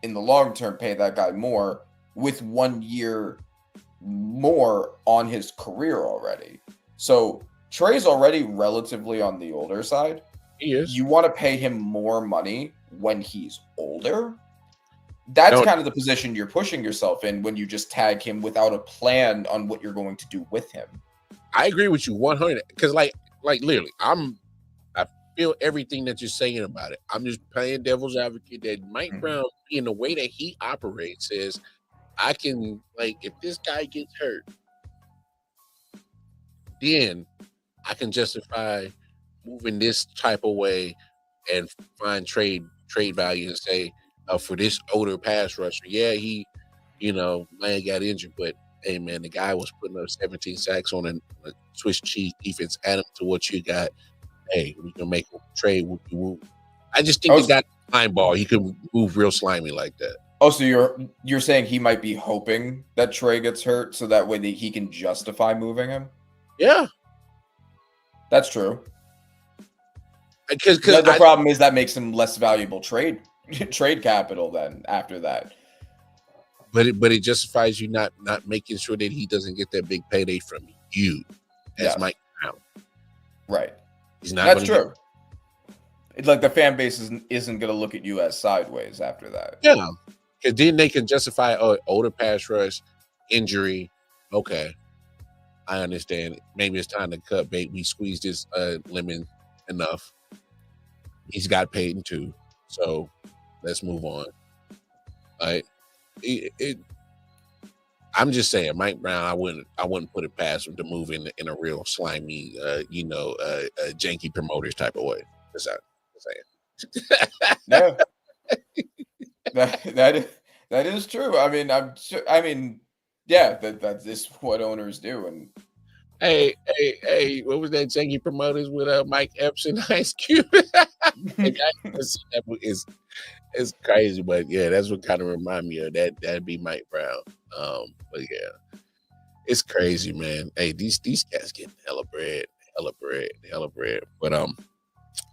D: in the long term, pay that guy more with 1 year more on his career already. So Trey's already relatively on the older side.
C: He is.
D: You want to pay him more money when he's older. That's
C: No.
D: kind of the position you're pushing yourself in when you just tag him without a plan on what you're going to do with him.
C: I agree with you 100 because like literally I feel everything that you're saying about it. I'm just playing devil's advocate that Mike Brown, in the way that he operates, says I can, like, if this guy gets hurt, then I can justify moving this type of way and find trade value and say, for this older pass rusher, yeah, he, man got injured, but hey, man, the guy was putting up 17 sacks on a Swiss cheese defense. Add him to what you got. Hey, we can make a trade. I just think the guy slime ball. He could move real slimy like that.
D: Oh, so you're saying he might be hoping that Trey gets hurt so that way that he can justify moving him?
C: Yeah,
D: that's true.
C: Because
D: the problem is that makes him less valuable trade capital then after that.
C: But it justifies you not making sure that he doesn't get that big payday from you as Mike Brown.
D: Right.
C: He's not.
D: That's true. It's like the fan base isn't going to look at you as sideways after that.
C: Yeah, because then they can justify older pass rush, injury. Okay, I understand. Maybe it's time to cut bait. We squeezed this lemon enough. He's got paid in two, so let's move on. I'm just saying, Mike Brown. I wouldn't put it past him to move in a real slimy, janky promoters type of way. That's what I'm
D: saying. That is true. I mean, yeah, that is what owners do. And
C: hey, what was that janky promoters with Mike Epps and Ice Cube? It's crazy, but yeah, that's what kind of remind me of that. That'd be Mike Brown. But yeah, it's crazy, man. Hey, these guys getting hella bread. But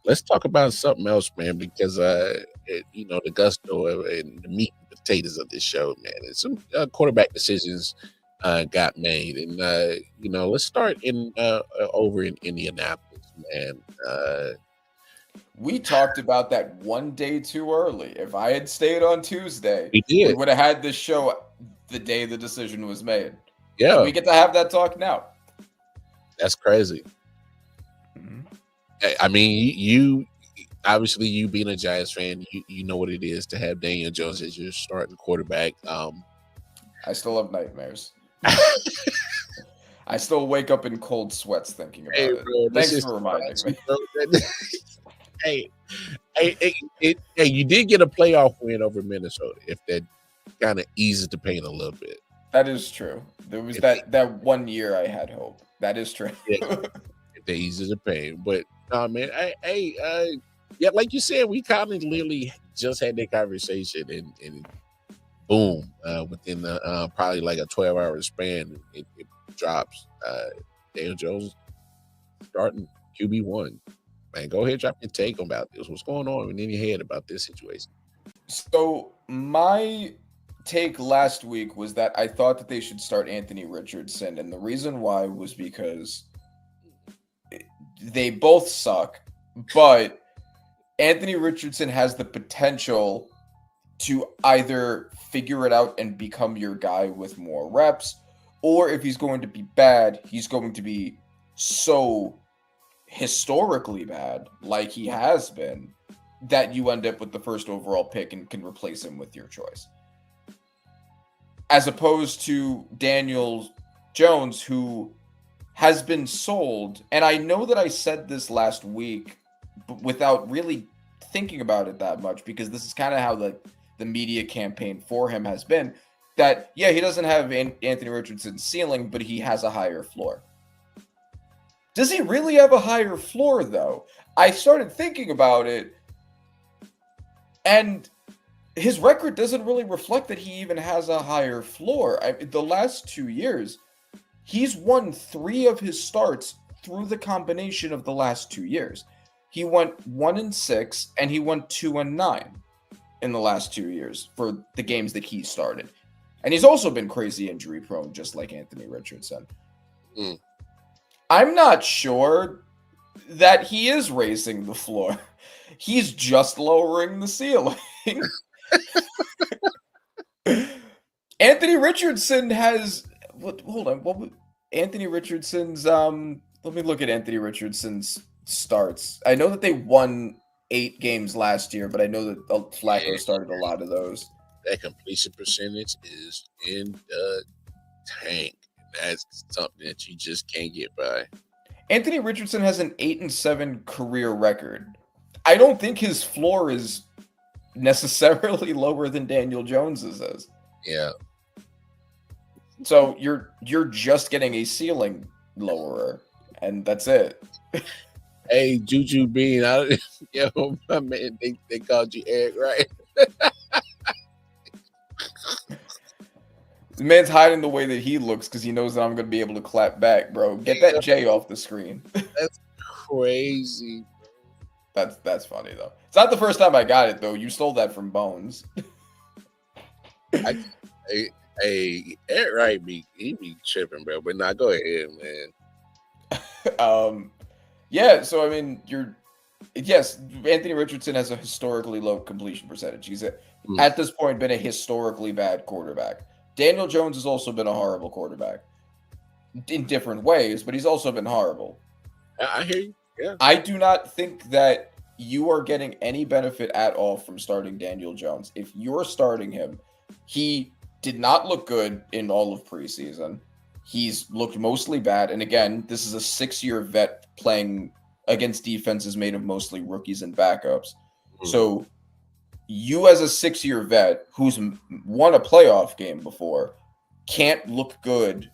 C: let's talk about something else, man, because the gusto and the meat and potatoes of this show, man, and some quarterback decisions got made, and let's start in over in Indianapolis, man.
D: We talked about that one day too early. If I had stayed on Tuesday,
C: we
D: would have had this show the day the decision was made.
C: Yeah,
D: so we get to have that talk now.
C: That's crazy. Mm-hmm. I mean, you obviously, you being a Giants fan, you know what it is to have Daniel Jones as your starting quarterback.
D: I still have nightmares. I still wake up in cold sweats thinking about it. Bro, thanks for reminding me.
C: Hey, you did get a playoff win over Minnesota. If that kind of eases the pain a little bit.
D: That is true. There was that 1 year I had hope. That is true.
C: Yeah, if that eases the pain, but no, man. Yeah, like you said, we kind of literally just had that conversation, and boom, within probably like a 12-hour span, it drops. Daniel Jones starting QB1. Man, go ahead, drop your take about this. What's going on in your head about this situation?
D: So my take last week was that I thought that they should start Anthony Richardson, and the reason why was because they both suck, but Anthony Richardson has the potential to either figure it out and become your guy with more reps, or if he's going to be bad, he's going to be so historically bad, like he has been, that you end up with the first overall pick and can replace him with your choice. As opposed to Daniel Jones, who has been sold, and I know that I said this last week without really thinking about it that much, because this is kind of how the media campaign for him has been, that, yeah, he doesn't have Anthony Richardson's ceiling, but he has a higher floor. Does he really have a higher floor, though? I started thinking about it, and his record doesn't really reflect that he even has a higher floor. The last 2 years, he's won 3 of his starts through the combination of the last 2 years. He went 1-6 and he went 2-9 in the last 2 years for the games that he started. And he's also been crazy injury prone, just like Anthony Richardson. I'm not sure that he is raising the floor. He's just lowering the ceiling. Anthony Richardson has hold on. What Anthony Richardson's let me look at Anthony Richardson's starts. I know that they won 8 games last year, but I know that Flacco started a lot of those.
C: That completion percentage is in the tank. That's something that you just can't get by.
D: Anthony Richardson has an 8-7 career record. I don't think his floor is necessarily lower than Daniel Jones's is.
C: Yeah.
D: So you're just getting a ceiling lowerer, and that's it.
C: Hey, Juju Bean, yo, my man, they called you Eric, right?
D: The man's hiding the way that he looks because he knows that I'm going to be able to clap back, bro. Get that J off the screen.
C: That's crazy.
D: That's funny, though. It's not the first time I got it, though. You stole that from Bones.
C: Hey, Eric Wright he be tripping, bro. But nah, go ahead, man.
D: Yeah, so, I mean, yes, Anthony Richardson has a historically low completion percentage. He's, at this point, been a historically bad quarterback. Daniel Jones has also been a horrible quarterback in different ways, but he's also been horrible.
C: I hear you. Yeah.
D: I do not think that you are getting any benefit at all from starting Daniel Jones. If you're starting him, he did not look good in all of preseason. He's looked mostly bad. And again, this is a 6-year vet playing against defenses made of mostly rookies and backups. So you as a 6-year vet who's won a playoff game before can't look good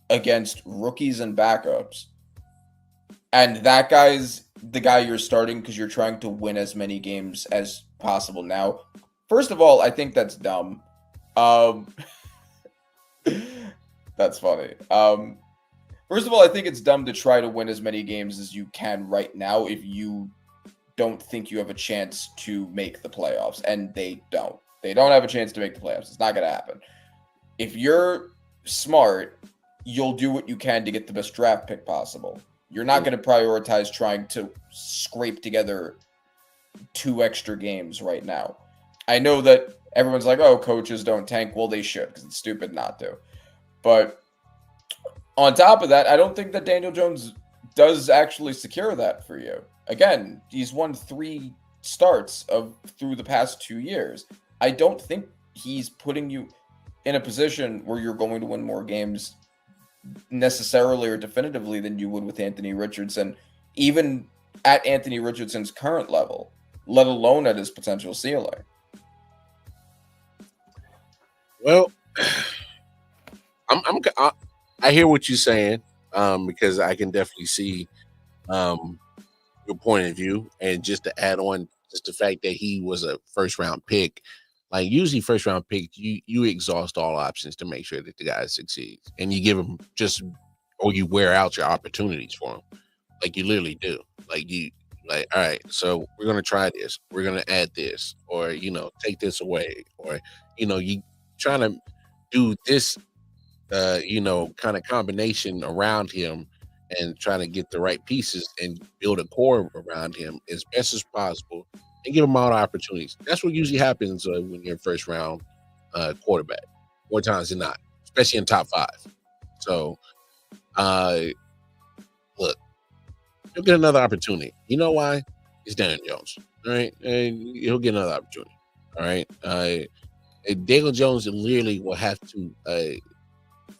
D: against rookies and backups. And that guy's the guy you're starting because you're trying to win as many games as possible now. First of all, I think that's dumb. That's funny. First of all, I think it's dumb to try to win as many games as you can right now if you don't think you have a chance to make the playoffs. And they don't. They don't have a chance to make the playoffs. It's not going to happen. If you're smart, you'll do what you can to get the best draft pick possible. You're not going to prioritize trying to scrape together 2 extra games right now. I know that everyone's like, oh, coaches don't tank. Well, they should because it's stupid not to. But on top of that, I don't think that Daniel Jones does actually secure that for you. Again, he's won 3 starts through the past 2 years. I don't think he's putting you in a position where you're going to win more games necessarily or definitively than you would with Anthony Richardson, even at Anthony Richardson's current level, let alone at his potential ceiling.
C: Well, I hear what you're saying, because I can definitely see your point of view, and just to add on, just the fact that he was a first round pick. Like usually first round pick, you exhaust all options to make sure that the guy succeeds, and you give him or you wear out your opportunities for him. Like you literally do. Like, all right, so we're going to try this. We're going to add this, or, take this away, or, you trying to do this, kind of combination around him and trying to get the right pieces and build a core around him as best as possible and give him all the opportunities. That's what usually happens when you're a first round quarterback, more times than not, especially in top 5. So, look, he'll get another opportunity. You know why? It's Daniel Jones. All right. And he'll get another opportunity. All right. Daniel Jones literally will have to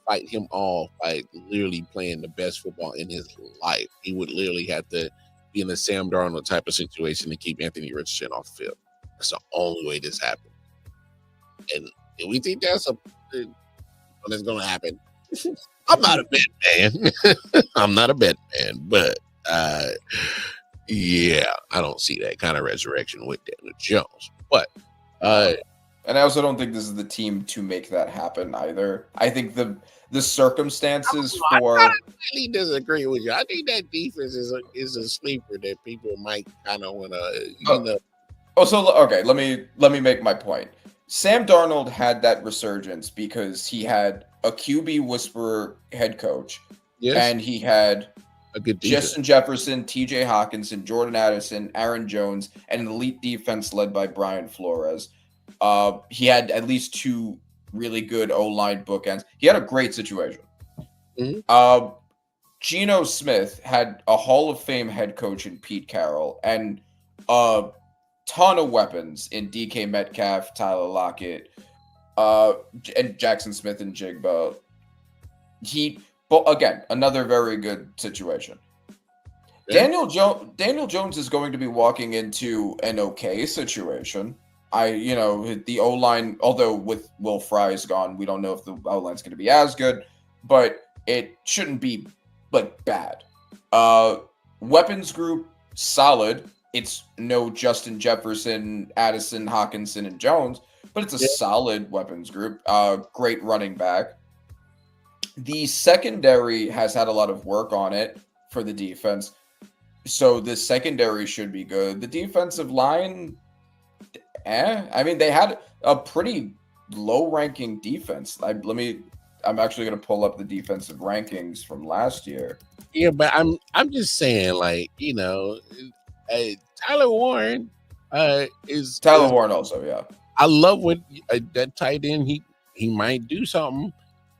C: fight him off by literally playing the best football in his life. He would literally have to be in a Sam Darnold type of situation to keep Anthony Richardson off the field. That's the only way this happens. And if we think that's going to happen, I'm not a bet man. I'm not a bet man, but yeah, I don't see that kind of resurrection with Daniel Jones. But
D: And I also don't think this is the team to make that happen either. I think the circumstances for
C: I really disagree with you. I think that defense is a sleeper that people might kind of want to,
D: okay, let me make my point. Sam Darnold had that resurgence because he had a QB whisperer head coach,
C: yes,
D: and he had
C: a good defense.
D: Justin Jefferson, TJ Hawkinson, Jordan Addison, Aaron Jones, and an elite defense led by Brian Flores. He had at least 2 really good O-line bookends. He had a great situation.
C: Mm-hmm.
D: Geno Smith had a Hall of Fame head coach in Pete Carroll and a ton of weapons in DK Metcalf, Tyler Lockett, and Jackson Smith and Jigba. But again, another very good situation. Yeah. Daniel Jones is going to be walking into an okay situation. The O-line, although with Will Fries gone, we don't know if the O-line's going to be as good, but it shouldn't be like bad. Weapons group, solid. It's no Justin Jefferson, Addison, Hawkinson, and Jones, but it's a solid weapons group. Great running back. The secondary has had a lot of work on it for the defense, so the secondary should be good. The defensive line, I mean, they had a pretty low-ranking defense. I'm actually going to pull up the defensive rankings from last year.
C: Yeah, but I'm just saying, like, Tyler Warren is
D: Warren also, yeah.
C: I love what that tight end. He might do something.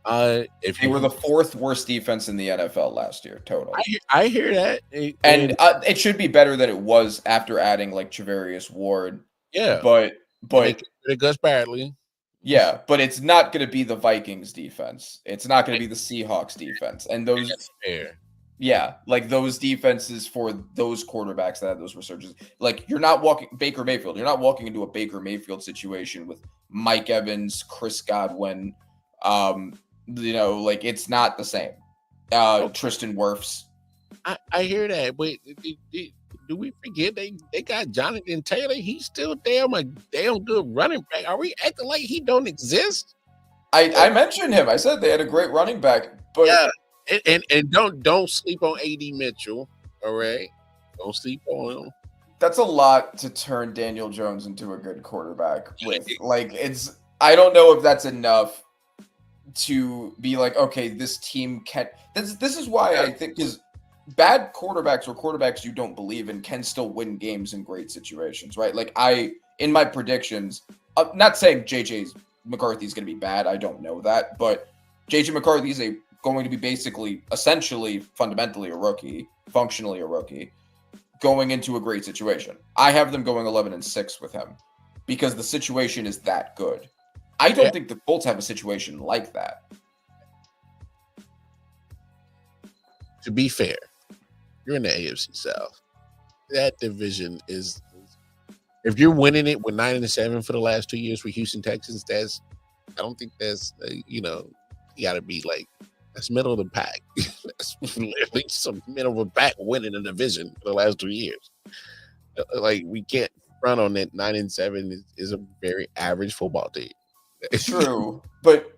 C: If
D: they were the 4th worst defense in the NFL last year total.
C: I hear that,
D: and it should be better than it was after adding like Travarius Ward.
C: Yeah,
D: but
C: it goes badly.
D: Yeah, but it's not going to be the Vikings defense. It's not going to be the Seahawks defense, and those.
C: That's fair.
D: Yeah, like those defenses for those quarterbacks that have those resurgences. Like you're not walking Baker Mayfield. You're not walking into a Baker Mayfield situation with Mike Evans, Chris Godwin. Like it's not the same. Tristan Wirfs.
C: I hear that, but do we forget they got Jonathan Taylor? He's still a damn good running back. Are we acting like he don't exist?
D: I mentioned him. I said they had a great running back, but
C: yeah. And don't sleep on AD Mitchell, all right? Don't sleep on him.
D: That's a lot to turn Daniel Jones into a good quarterback with. Like I don't know if that's enough to be like, okay, this team can. This is why I think because bad quarterbacks or quarterbacks you don't believe in can still win games in great situations, right? Like in my predictions, not saying JJ McCarthy's going to be bad. I don't know that, but JJ McCarthy is going to be essentially, fundamentally a rookie, functionally a rookie, going into a great situation. I have them going 11-6 with him because the situation is that good. I don't think the Colts have a situation like that.
C: To be fair, you're in the AFC South. That division is, if you're winning it with 9-7 for the last 2 years for Houston Texans, I don't think that's, you got to be like, that's middle of the pack. That's literally some middle of the pack winning a division for the last 2 years. Like, we can't run on that. 9-7 is a very average football team.
D: True, but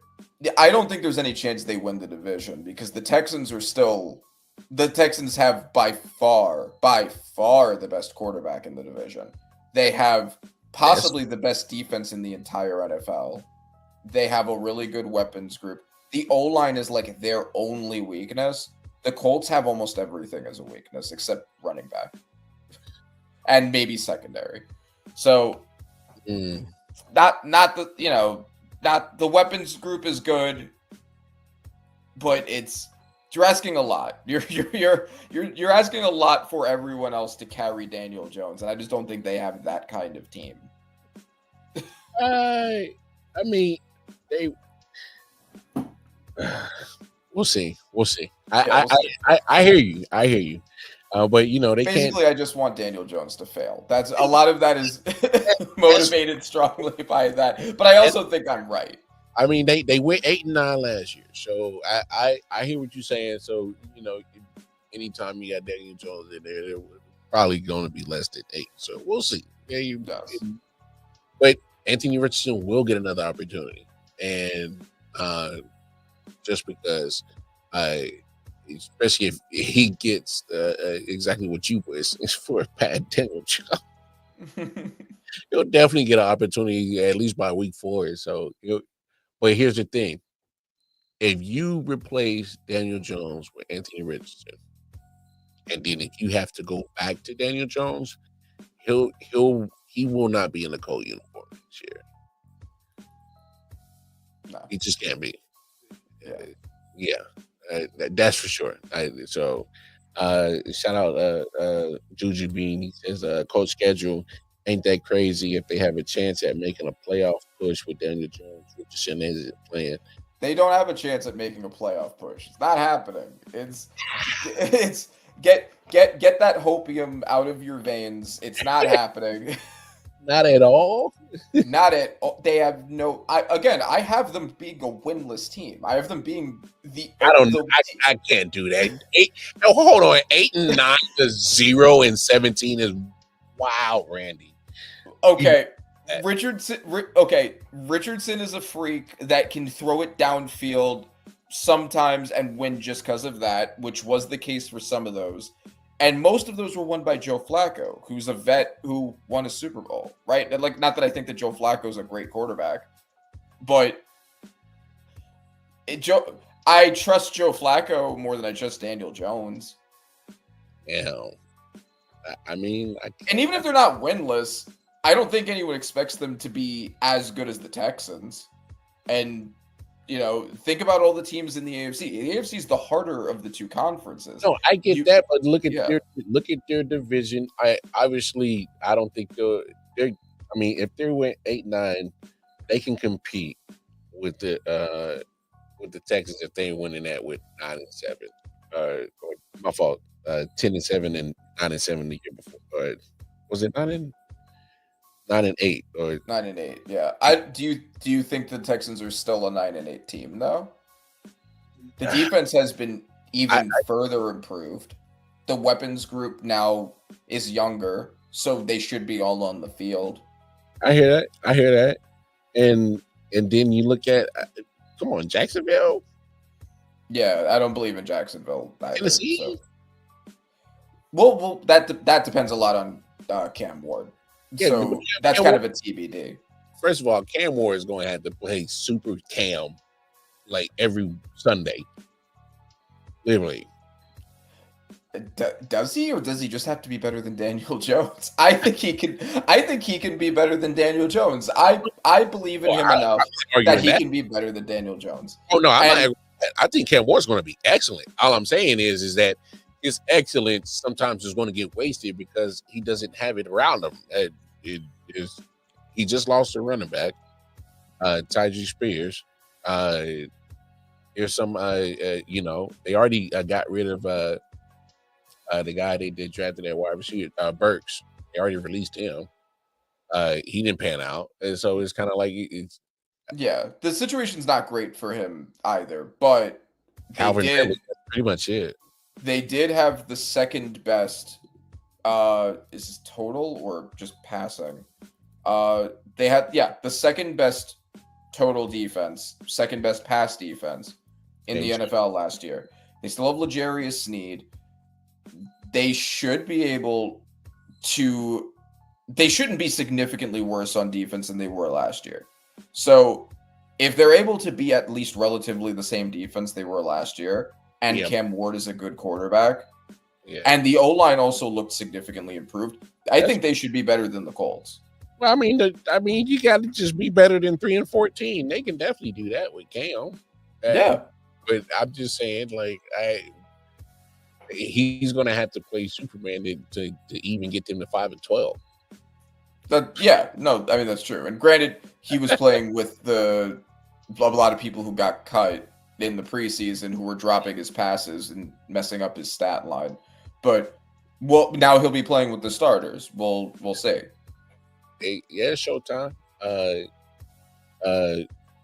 D: I don't think there's any chance they win the division because the Texans have by far the best quarterback in the division. They have possibly the best defense in the entire NFL. They have a really good weapons group. The O-line is like their only weakness. The Colts have almost everything as a weakness except running back and maybe secondary. So not the weapons group is good, but you're asking a lot. You're asking a lot for everyone else to carry Daniel Jones, and I just don't think they have that kind of team.
C: I mean, we'll see. I hear you. But they
D: basically can't. I just want Daniel Jones to fail. That's a lot of that is motivated strongly by that. But I also think I'm right.
C: I mean, they went 8-9 last year, so I hear what you're saying. So anytime you got Daniel Jones in there, they're probably going to be less than 8. So we'll see. Yeah, but Anthony Richardson will get another opportunity, and just because, especially if he gets exactly what you wish for a bad Daniel Jones, he'll definitely get an opportunity at least by week 4. So, but here's the thing: if you replace Daniel Jones with Anthony Richardson, and then if you have to go back to Daniel Jones, he will not be in the Colt uniform this year.
D: No.
C: He just can't be.
D: Yeah.
C: That's for sure. Shout out Juju Bean. He says coach schedule ain't that crazy if they have a chance at making a playoff push with Daniel Jones. Richardson isn't playing.
D: They don't have a chance at making a playoff push. It's not happening. It's get that hopium out of your veins. It's not happening.
C: Not at all.
D: Not at all. They have no. I have them being a winless team. I have them being the.
C: I don't know. I can't do that. Hold on. 8-9 to 0-17 is wow, Randy.
D: Okay. Richardson is a freak that can throw it downfield sometimes and win just because of that, which was the case for some of those. And most of those were won by Joe Flacco, who's a vet who won a Super Bowl, right? And like, not that I think that Joe Flacco is a great quarterback, but I trust Joe Flacco more than I trust Daniel Jones.
C: Yeah. I mean,
D: and even if they're not winless, I don't think anyone expects them to be as good as the Texans. And, think about all the teams in the AFC. The AFC is the harder of the two conferences.
C: No, I get that, but look at their division. I don't think they're. I mean, if they went 8-9, they can compete with the Texans if they ain't winning that with 9-7. Or my fault. 10-7 and 9-7 the year before. Or was it 9-8 or
D: 9-8? Yeah. Do you think the Texans are still a 9-8 team though? The defense has been even further improved. The weapons group now is younger, so they should be all on the field.
C: I hear that. And then you look at come on, Jacksonville.
D: Yeah, I don't believe in Jacksonville either.
C: Tennessee.
D: So. Well, that depends a lot on Cam Ward.
C: Yeah,
D: so that's kind of a TBD.
C: First of all, Cam Ward is going to have to play Super Cam like every Sunday, literally.
D: Does he, or does he just have to be better than Daniel Jones? I think he can be better than Daniel Jones. I believe in him enough that he can be better than Daniel Jones.
C: Oh no, I think Cam Ward's going to be excellent. All I'm saying is that his excellence sometimes is going to get wasted because he doesn't have it around him. He just lost a running back, Tyjae Spears. There's some, they already got rid of the guy they did drafted at wide receiver, Burks. They already released him. He didn't pan out, and so it's kind of like it's.
D: Yeah, the situation's not great for him either, but
C: Calvin that's pretty much it.
D: They did have the second best. Is this total or just passing? They had the second best total defense, second best pass defense in the NFL last year. They still have L'Jarius Sneed. They should be able to. They shouldn't be significantly worse on defense than they were last year. So, if they're able to be at least relatively the same defense they were last year, and Cam Ward is a good quarterback, and the O-line also looked significantly improved, I think they should be better than the Colts.
C: Well, I mean, you got to just be better than 3-14. They can definitely do that with Cam. But I'm just saying, like, he's going to have to play Superman to even get them to 5-12.
D: I mean, that's true. And granted, he was playing with a lot of people who got cut in the preseason who were dropping his passes and messing up his stat line. But now he'll be playing with the starters. We'll see.
C: Yeah, showtime.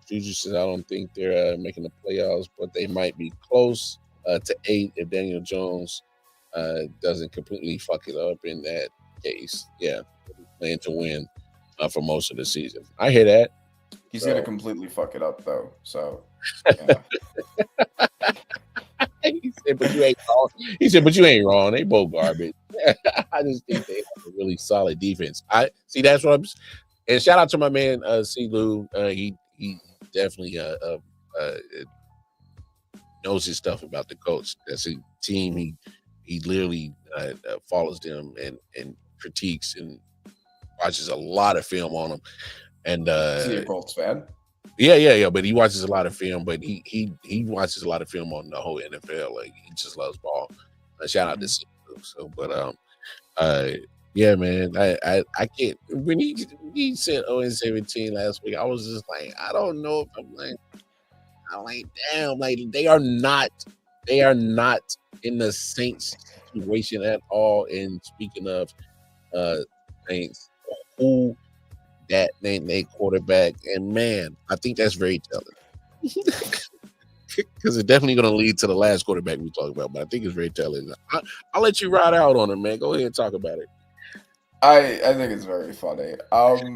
C: Juju says I don't think they're making the playoffs, but they might be close to 8 if Daniel Jones doesn't completely fuck it up in that case. Yeah, plan to win. for most of the season. I hear that.
D: He's
C: So-
D: gonna completely fuck it up though. So yeah.
C: He said, "But you ain't wrong." He said, "But you ain't wrong. They both garbage." I just think they have a really solid defense. I see. That's what I'm. And shout out to my man, C. Lou. He definitely knows his stuff about the Colts. That's a team. He literally follows them and critiques and watches a lot of film on them. And
D: Is he a Colts fan?
C: yeah. But he watches a lot of film. But he watches a lot of film on the whole NFL. Like he just loves ball. Shout out to C. Lou. So, but yeah, man. I can't. When he said 0-17 last week, I was just like, I don't know if I'm like, damn, like they are not in the Saints situation at all. And speaking of Saints, who that named a quarterback, and man, I think that's very telling. Because it's definitely going to lead to the last quarterback we talk about, but I think it's very telling. I'll let you ride out on it, man. Go ahead and talk about it.
D: I think it's very funny. I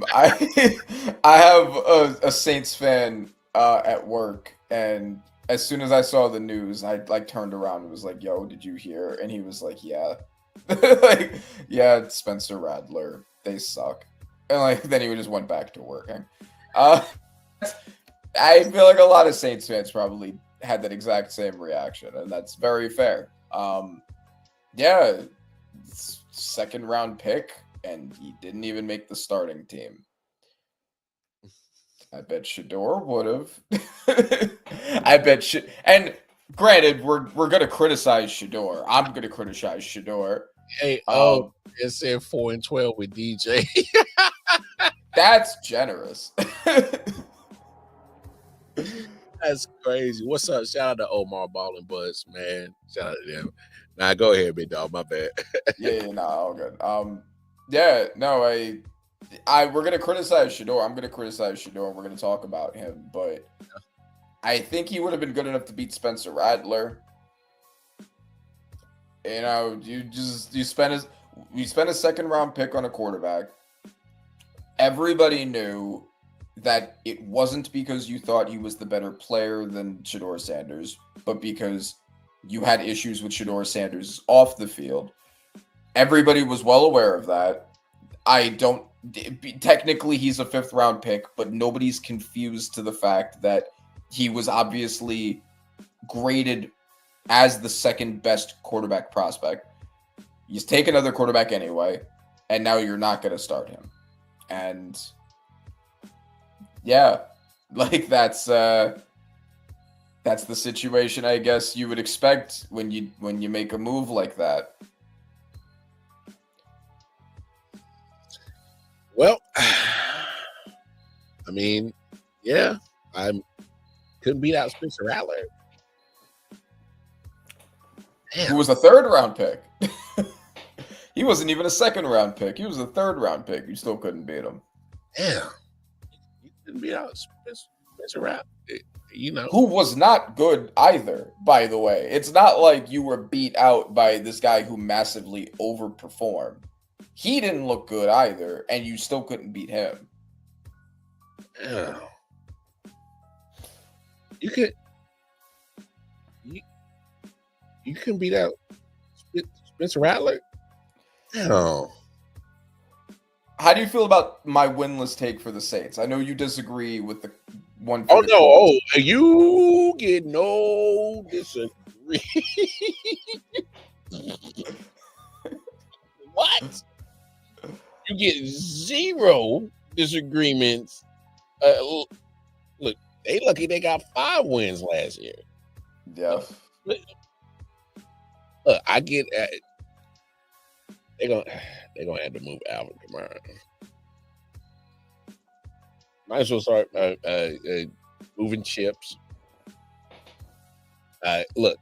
D: I have a Saints fan at work, and as soon as I saw the news, I like turned around and was like, "Yo, did you hear?" And he was like, "Yeah, like yeah, it's Spencer Rattler, they suck." And like then he just went back to working. I feel like a lot of Saints fans probably had that exact same reaction, and that's very fair. Yeah, second round pick, and he didn't even make the starting team. I bet Shador would have. I bet and granted, we're gonna criticize Shador. I'm gonna criticize Shador.
C: Hey, it said 4-12 with DJ.
D: That's generous.
C: That's crazy. What's up? Shout out to Omar Ball and Buzz, man. Shout out to them. Nah, go ahead, big dog. My bad.
D: yeah, no, all good. Yeah, no, we're gonna criticize Shador. I'm gonna criticize Shador. We're gonna talk about him, but I think he would have been good enough to beat Spencer Rattler. You know, you spent a second round pick on a quarterback. Everybody knew that it wasn't because you thought he was the better player than Shador Sanders, but because you had issues with Shador Sanders off the field. Everybody was well aware of that. Technically he's a 5th round pick, but nobody's confused to the fact that he was obviously graded as the second best quarterback prospect. You take another quarterback anyway, and now you're not going to start him. And yeah, like that's the situation I guess you would expect when you make a move like that.
C: Well, I mean, yeah, I couldn't beat out Spencer Rattler. Damn.
D: Who was a 3rd round pick. He wasn't even a 2nd round pick. He was a 3rd round pick. You still couldn't beat him.
C: Damn. You couldn't beat out Spencer Rattler. You know.
D: Who was not good either, by the way. It's not like you were beat out by this guy who massively overperformed. He didn't look good either, and you still couldn't beat him.
C: Yeah. You can beat out Spencer Rattler? No.
D: How do you feel about my winless take for the Saints? I know you disagree with the one.
C: Oh, no. Oh, you get no disagree. What? You get 0 disagreements. Look, they lucky they got 5 wins last year.
D: Yeah.
C: Look, I get they're gonna have to move Alvin Kamara. Might as well start moving chips. Look,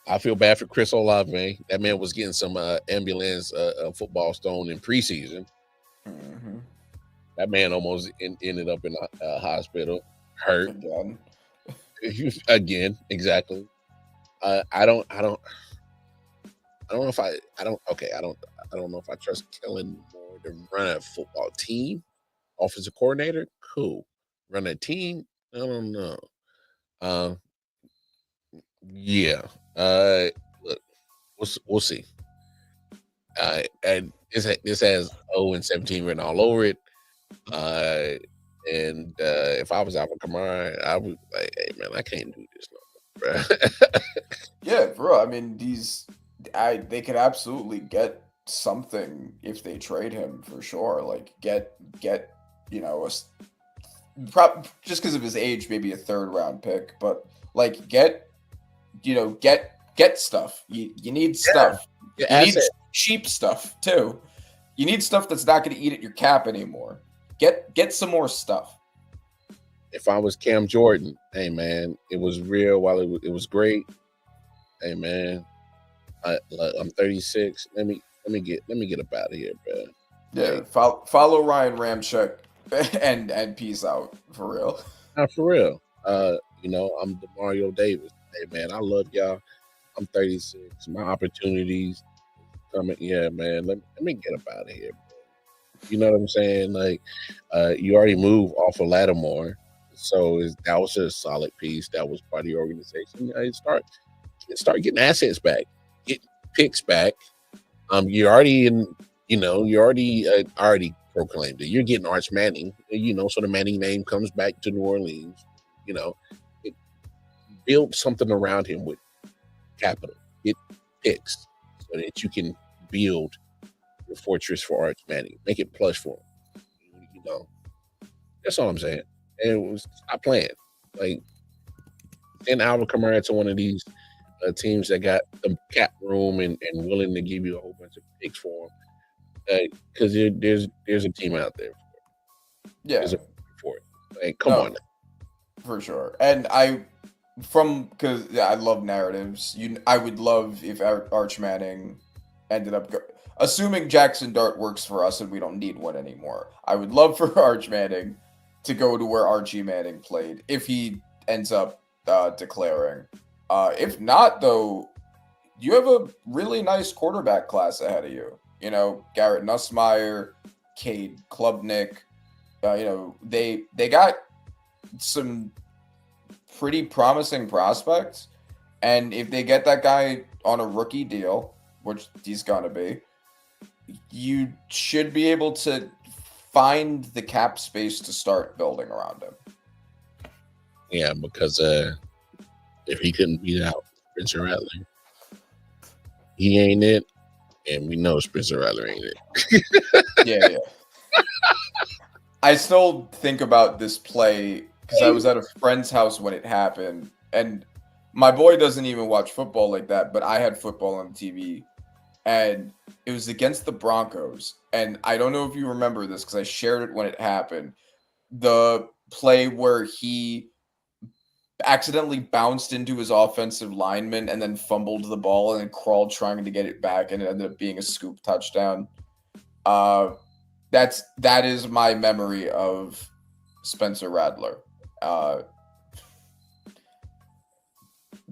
C: I feel bad for Chris Olave. That man was getting some ambulance football stone in preseason.
D: Mm-hmm.
C: That man almost ended up in a hospital, hurt again. Exactly. I don't know if I don't know if I trust Kellen more to run a football team offensive coordinator, cool. Run a team, I don't know. Yeah. Look, we'll see. And this has 0-17 written all over it. And if I was Alvin Kamara, I would like, hey man, I can't do this no more, bro.
D: Yeah, bro. I mean, they could absolutely get something if they trade him for sure. Like get just because of his age, maybe a 3rd round pick, but like get stuff. You need stuff.
C: Yeah,
D: You need cheap stuff too. You need stuff that's not going to eat at your cap anymore. Get some more stuff.
C: If I was Cam Jordan, hey man, it was real while it was great. Hey man, I'm 36. Let me get up out of here, bro.
D: Yeah, follow Ryan Ramczyk and peace out for real.
C: Not for real. I'm DeMario Davis. Hey man, I love y'all. I'm 36. My opportunities coming. Yeah, man. Let me get up out of here, bro. You know what I'm saying? Like, you already moved off of Lattimore, so that was a solid piece. That was part of the organization. Start getting assets back, get picks back. You're already in. You already proclaimed it. You're getting Arch Manning. So the Manning name comes back to New Orleans. Build something around him with capital. Get picks so that you can build your fortress for Arch Manning. Make it plush for him. That's all I'm saying. And stop playing. Like, send Alvin Kamara to one of these teams that got the cap room and willing to give you a whole bunch of picks for them. Because there's a team out there.
D: Yeah.
C: For it. Like, come on. Now.
D: For sure. And because I love narratives. I would love if Arch Manning ended up assuming Jackson Dart works for us and we don't need one anymore. I would love for Arch Manning to go to where Archie Manning played if he ends up declaring. If not, though, you have a really nice quarterback class ahead of you. Garrett Nussmeier, Cade Klubnik. They got some pretty promising prospects, and if they get that guy on a rookie deal, which he's gonna be, you should be able to find the cap space to start building around him.
C: Yeah, because if he couldn't beat out Spencer Rattler, he ain't it, and we know Spencer Rattler ain't it.
D: Yeah. I still think about this play because I was at a friend's house when it happened, and my boy doesn't even watch football like that, but I had football on TV, and it was against the Broncos, and I don't know if you remember this because I shared it when it happened. The play where he accidentally bounced into his offensive lineman and then fumbled the ball and then crawled trying to get it back, and it ended up being a scoop touchdown. That is my memory of Spencer Rattler.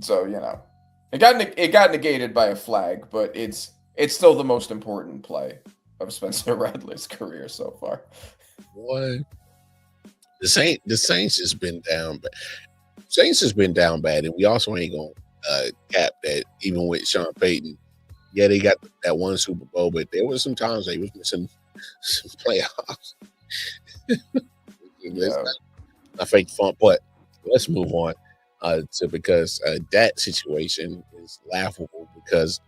D: So it got negated by a flag, but it's still the most important play of Spencer Rattler's career so far.
C: Boy, the Saints has been down, but Saints has been down bad, and we also ain't gonna cap that. Even with Sean Payton, yeah, they got that one Super Bowl, but there was some times they was missing some playoffs. Not fake fun, but let's move on because that situation is laughable because,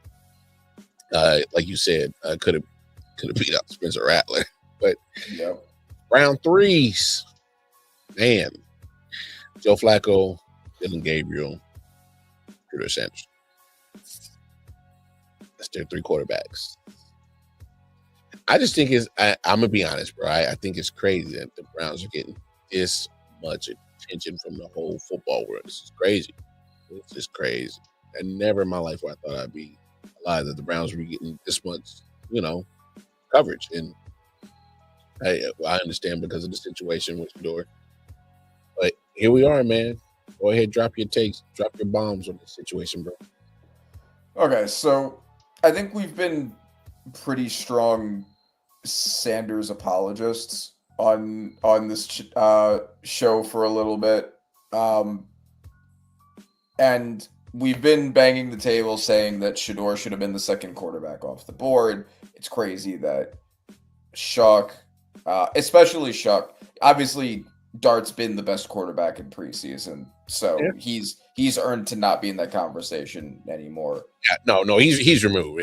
C: like you said, could have beat up Spencer Rattler, but round threes, man. Joe Flacco, Dylan Gabriel, Drew Sanders. That's their 3 quarterbacks. I just think I'm going to be honest, bro. I think it's crazy that the Browns are getting this much attention from the whole football world. This is crazy. It's just crazy. And never in my life where I thought I'd be alive that the Browns were getting this much, coverage. And I understand because of the situation with Shador. But here we are, man. Go ahead, drop your takes, drop your bombs on this situation, bro.
D: Okay, so I think we've been pretty strong Sanders apologists on this show for a little bit, and we've been banging the table saying that Shador should have been the second quarterback off the board. It's crazy that Shuck, especially Shuck, obviously Dart's been the best quarterback in preseason, so he's earned to not be in that conversation anymore.
C: Yeah, no, he's removed.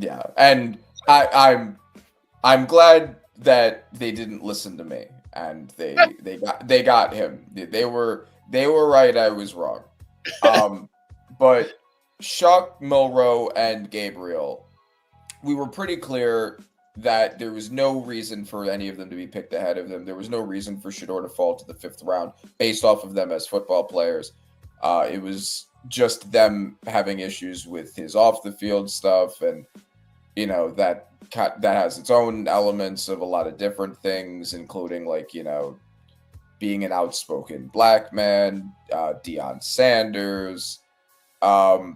D: Yeah, and I'm glad that they didn't listen to me and they got him. They were right. I was wrong. But Shuck, Milroe, and Gabriel, we were pretty clear that there was no reason for any of them to be picked ahead of them. There was no reason for Shador to fall to the 5th round based off of them as football players. It was just them having issues with his off the field stuff, and that has its own elements of a lot of different things, including being an outspoken black man, Deion Sanders, all,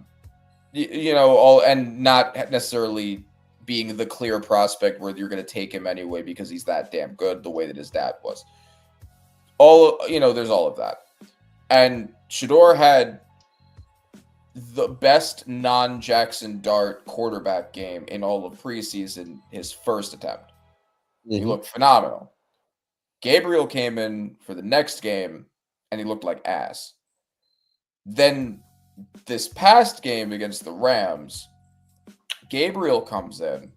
D: and not necessarily being the clear prospect where you're going to take him anyway because he's that damn good, the way that his dad was. There's all of that. And Shador had the best non-Jackson Dart quarterback game in all of preseason, his first attempt. He looked phenomenal. Gabriel came in for the next game, and he looked like ass. Then this past game against the Rams, Gabriel comes in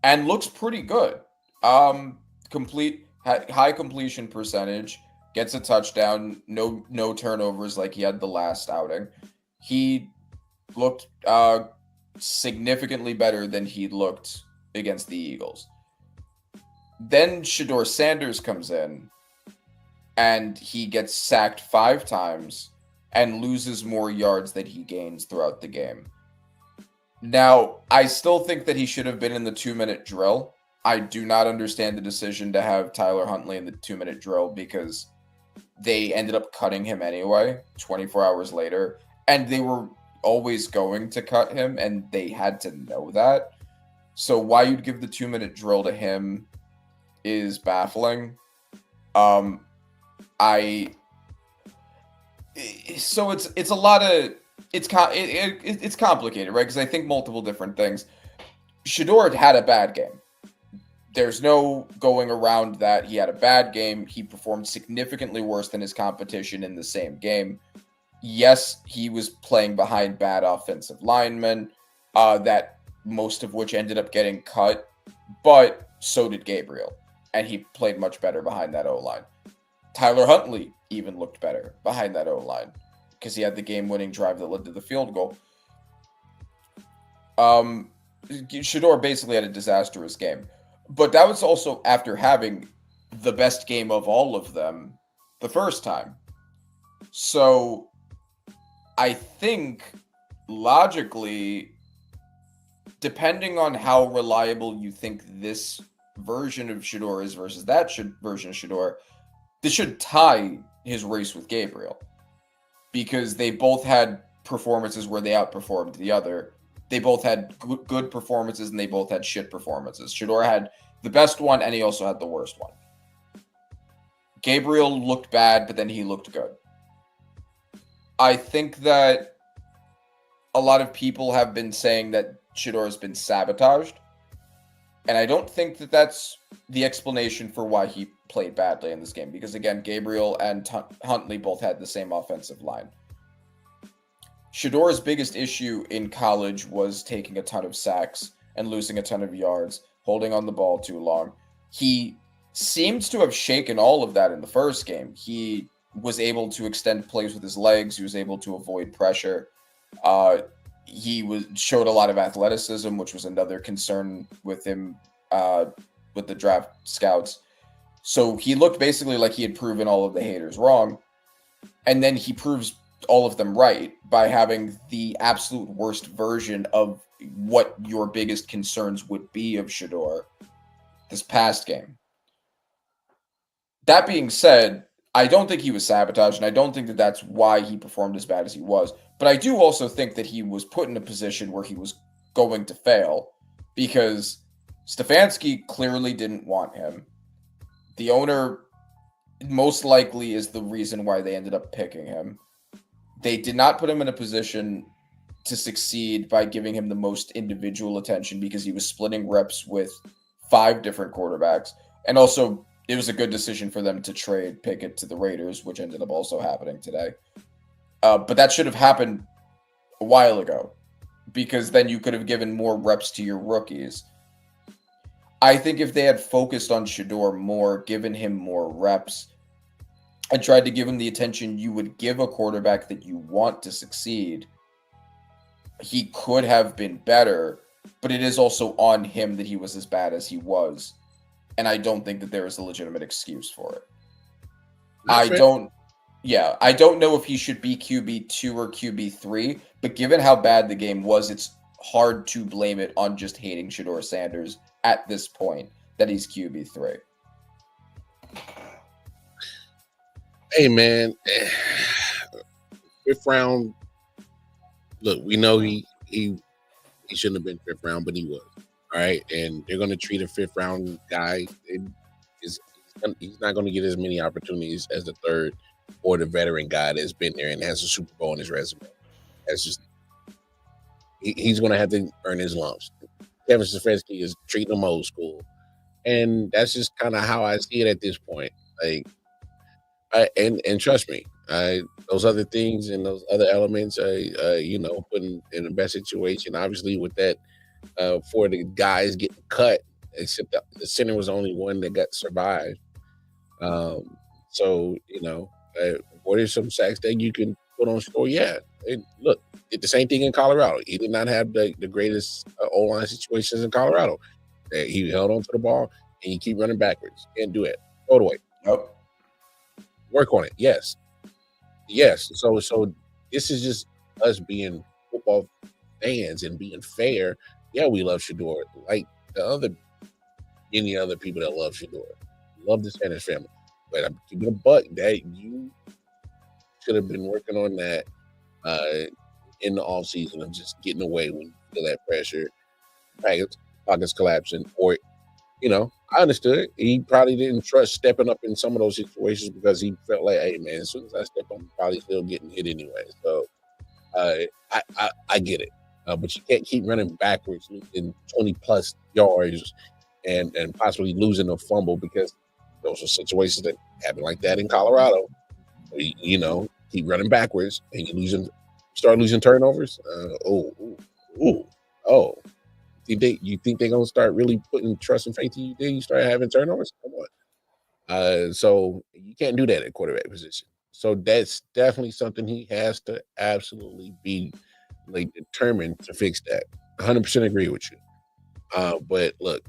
D: and looks pretty good. High completion percentage, gets a touchdown, no turnovers like he had the last outing. He looked significantly better than he looked against the Eagles. Then Shador Sanders comes in and he gets sacked 5 times and loses more yards than he gains throughout the game. Now, I still think that he should have been in the 2-minute drill. I do not understand the decision to have Tyler Huntley in the 2-minute drill because they ended up cutting him anyway 24 hours later. And they were always going to cut him, and they had to know that. So why you'd give the 2-minute drill to him is baffling. So it's a lot of it's complicated, right? Because I think multiple different things. Shador had a bad game. There's no going around that. He had a bad game. He performed significantly worse than his competition in the same game. Yes, he was playing behind bad offensive linemen, that most of which ended up getting cut, but so did Gabriel, and he played much better behind that O-line. Tyler Huntley even looked better behind that O-line because he had the game-winning drive that led to the field goal. Shador basically had a disastrous game, but that was also after having the best game of all of them the first time. So I think logically, depending on how reliable you think this version of Shador is versus that version of Shador, this should tie his race with Gabriel because they both had performances where they outperformed the other. They both had good performances and they both had shit performances. Shador had the best one and he also had the worst one. Gabriel looked bad, but then he looked good. I think that a lot of people have been saying that Shador has been sabotaged. And I don't think that that's the explanation for why he played badly in this game. Because, again, Gabriel and Huntley both had the same offensive line. Shador's biggest issue in college was taking a ton of sacks and losing a ton of yards, holding on the ball too long. He seems to have shaken all of that in the first game. He was able to extend plays with his legs. He was able to avoid pressure. He showed a lot of athleticism, which was another concern with him with the draft scouts. So he looked basically like he had proven all of the haters wrong. And then he proves all of them right by having the absolute worst version of what your biggest concerns would be of Shador this past game. That being said, I don't think he was sabotaged, and I don't think that that's why he performed as bad as he was. But I do also think that he was put in a position where he was going to fail because Stefanski clearly didn't want him. The owner most likely is the reason why they ended up picking him. They did not put him in a position to succeed by giving him the most individual attention because he was splitting reps with 5 different quarterbacks. And also, it was a good decision for them to trade Pickett to the Raiders, which ended up also happening today. But that should have happened a while ago because then you could have given more reps to your rookies. I think if they had focused on Shedeur more, given him more reps, and tried to give him the attention you would give a quarterback that you want to succeed, he could have been better, but it is also on him that he was as bad as he was. And I don't think that there is a legitimate excuse for it. I don't know if he should be QB2 or QB3, but given how bad the game was, it's hard to blame it on just hating Shedeur Sanders at this point that he's QB3.
C: Hey, man. 5th round. Look, we know he shouldn't have been 5th round, but he was. All right. And they're going to treat a 5th round guy. He's not going to get as many opportunities as the 3rd or the veteran guy that's been there and has a Super Bowl on his resume. That's just, he's going to have to earn his lumps. Kevin Stefanski is treating him old school. And that's just kind of how I see it at this point. Like, and trust me, those other things and those other elements, putting in the best situation, obviously with that, for the guys getting cut, except the center was the only one that got survived. So, what are some sacks that you can put on score? Yeah. Look, did the same thing in Colorado. He did not have the greatest O-line situations in Colorado. He held on to the ball and you keep running backwards. Can't do it. Throw it away.
D: Nope.
C: Work on it. Yes. So this is just us being football fans and being fair. Yeah, we love Shedeur. Like any other people that love Shedeur. Love the Sanders family. But I'm keeping a buck that you should have been working on that in the off season of just getting away when you feel that pressure, pockets collapsing, or I understood he probably didn't trust stepping up in some of those situations because he felt like, hey man, as soon as I step up, I'm probably still getting hit anyway. So I get it, but you can't keep running backwards in 20 plus yards and possibly losing a fumble because those are situations that happen like that in Colorado. Keep running backwards and start losing turnovers. You think they're gonna start really putting trust and faith in you? Then you start having turnovers. Come on. So you can't do that at quarterback position. So that's definitely something he has to absolutely be determined to fix that. 100% agree with you. But look,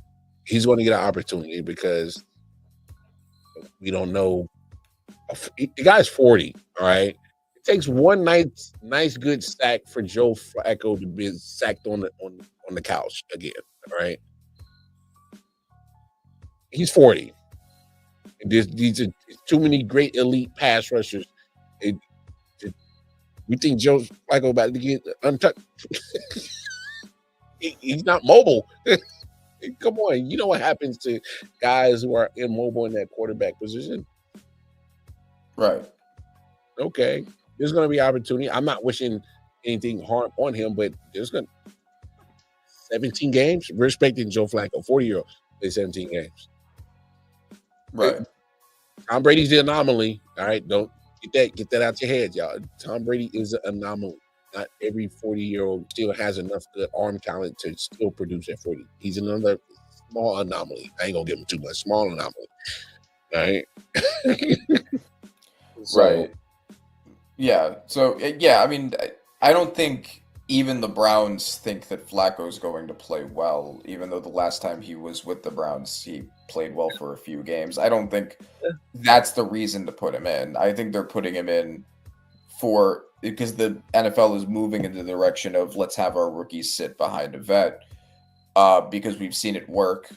C: he's going to get an opportunity because we don't know. The guy's 40. All right. It takes one nice good sack for Joe Flacco to be sacked on the couch again. All right. He's 40. These are too many great elite pass rushers. We think Joe Flacco about to get untouched. He's not mobile. Come on. You know what happens to guys who are immobile in that quarterback position?
D: Right.
C: Okay. There's going to be opportunity. I'm not wishing anything harm on him, but there's going to 17 games. We're expecting Joe Flacco, 40-year-old, play 17 games.
D: Right.
C: Tom Brady's the anomaly. All right. Don't get that out your head, y'all. Tom Brady is an anomaly. Not every 40-year-old still has enough good arm talent to still produce at 40. He's another small anomaly. I ain't gonna give him too much. Small anomaly. All right.
D: Right. Yeah. So yeah, I mean, I don't think even the Browns think that Flacco's going to play well, even though the last time he was with the Browns, he played well for a few games. I don't think that's the reason to put him in. I think they're putting him in because the NFL is moving in the direction of let's have our rookies sit behind a vet because we've seen it work.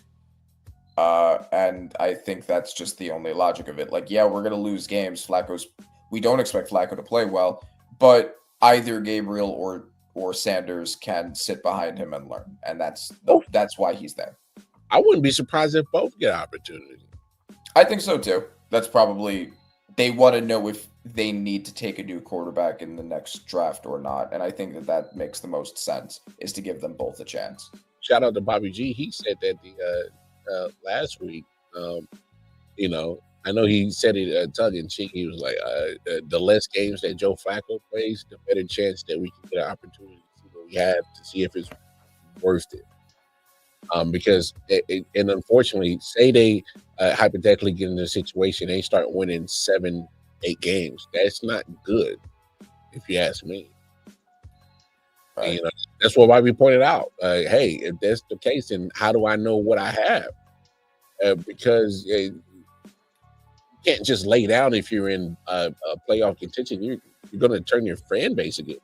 D: And I think that's just the only logic of it. Like, yeah, we're going to lose games. We don't expect Flacco to play well, but either Gabriel or Sanders can sit behind him and learn. And that's why he's there.
C: I wouldn't be surprised if both get opportunity.
D: I think so too. That's probably, they want to know if they need to take a new quarterback in the next draft or not. And I think that makes the most sense, is to give them both a chance.
C: Shout out to Bobby G. He said that the last week. You know, I know he said it tongue in cheek. He was like, the less games that Joe Flacco plays, the better chance that we can get an opportunity to see what we have, to see if it's worth it. Because and unfortunately, say they hypothetically get in a situation, they start winning 7-8 games. That's not good, if you ask me.
D: Right.
C: And, you know, that's what Bobby pointed out. Hey, if that's the case, then how do I know what I have? Because you can't just lay down if you're in a playoff contention. You're going to turn your fan base again.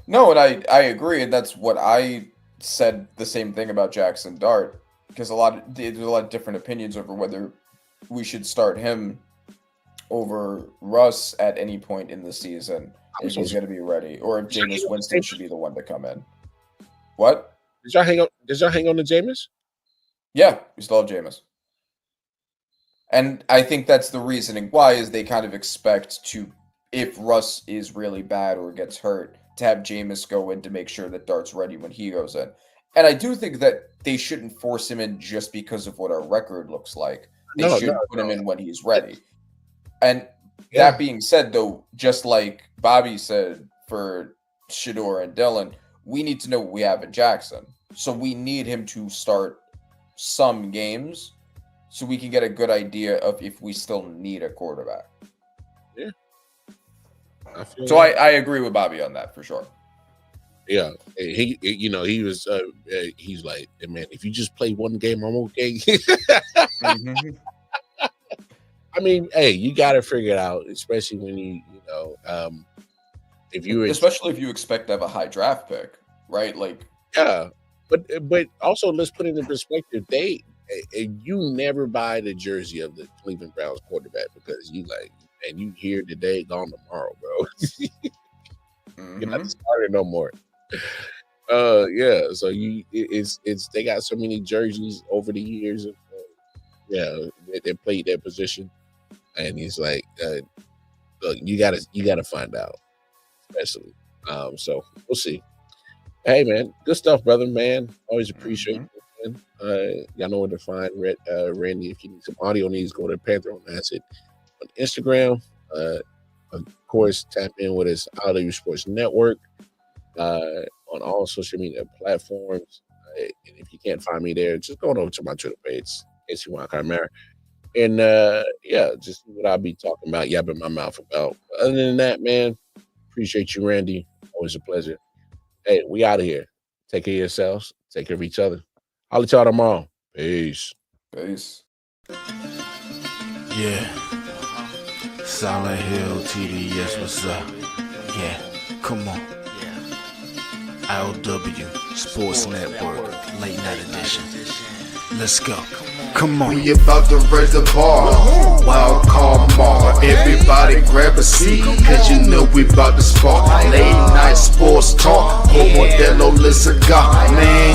D: No, and I agree, and that's what I said the same thing about Jackson Dart, because there's a lot of different opinions over whether we should start him over Russ at any point in the season if he's going to be ready, or if Jameis Winston should be the one to come in. What?
C: Did y'all hang on to Jameis?
D: Yeah, we still have Jameis. And I think that's the reasoning why, is they kind of expect to, if Russ is really bad or gets hurt, to have Jameis go in to make sure that Dart's ready when he goes in. And I do think that they shouldn't force him in just because of what our record looks like. They should put him in when he's ready. And that being said, though, just like Bobby said for Shedeur and Dylan, we need to know what we have in Jackson. So we need him to start some games so we can get a good idea of if we still need a quarterback.
C: Yeah.
D: So I agree with Bobby on that for sure.
C: Yeah, he was he's like, hey, man, if you just play one game, I'm okay.
D: Mm-hmm.
C: I mean, hey, you got to figure it out, especially when
D: especially if you expect to have a high draft pick, right? Like,
C: yeah, but also let's put it in perspective. You never buy the jersey of the Cleveland Browns quarterback because you like, and you here today, gone tomorrow, bro. You're not starting no more. Yeah. So it's they got so many jerseys over the years. They played that position, and he's like, look, you gotta find out, especially. So we'll see. Hey, man, good stuff, brother, man. Always appreciate it. Y'all know where to find Randy. If you need some audio needs, go to Panther on Acid on Instagram. Of course, tap in with us, I.O.W Sports Network, on all social media platforms. And if you can't find me there, just go over to my Twitter page, ACY Chimera. And just see what I'll be talking about, yapping my mouth about. Other than that, man, appreciate you, Randy. Always a pleasure. Hey, we out of here. Take care of yourselves. Take care of each other. I'll let y'all tomorrow. Peace.
D: Peace.
A: Yeah. Silent Hill TD, yes, what's up? Yeah, come on. I.O.W Sports Network, late night edition. Let's go. Come on.
B: We about to raise the bar. Wild card mark. Everybody grab a seat, cause you know we about to spark. Late night sports talk. Como Modelo, let's go. Man.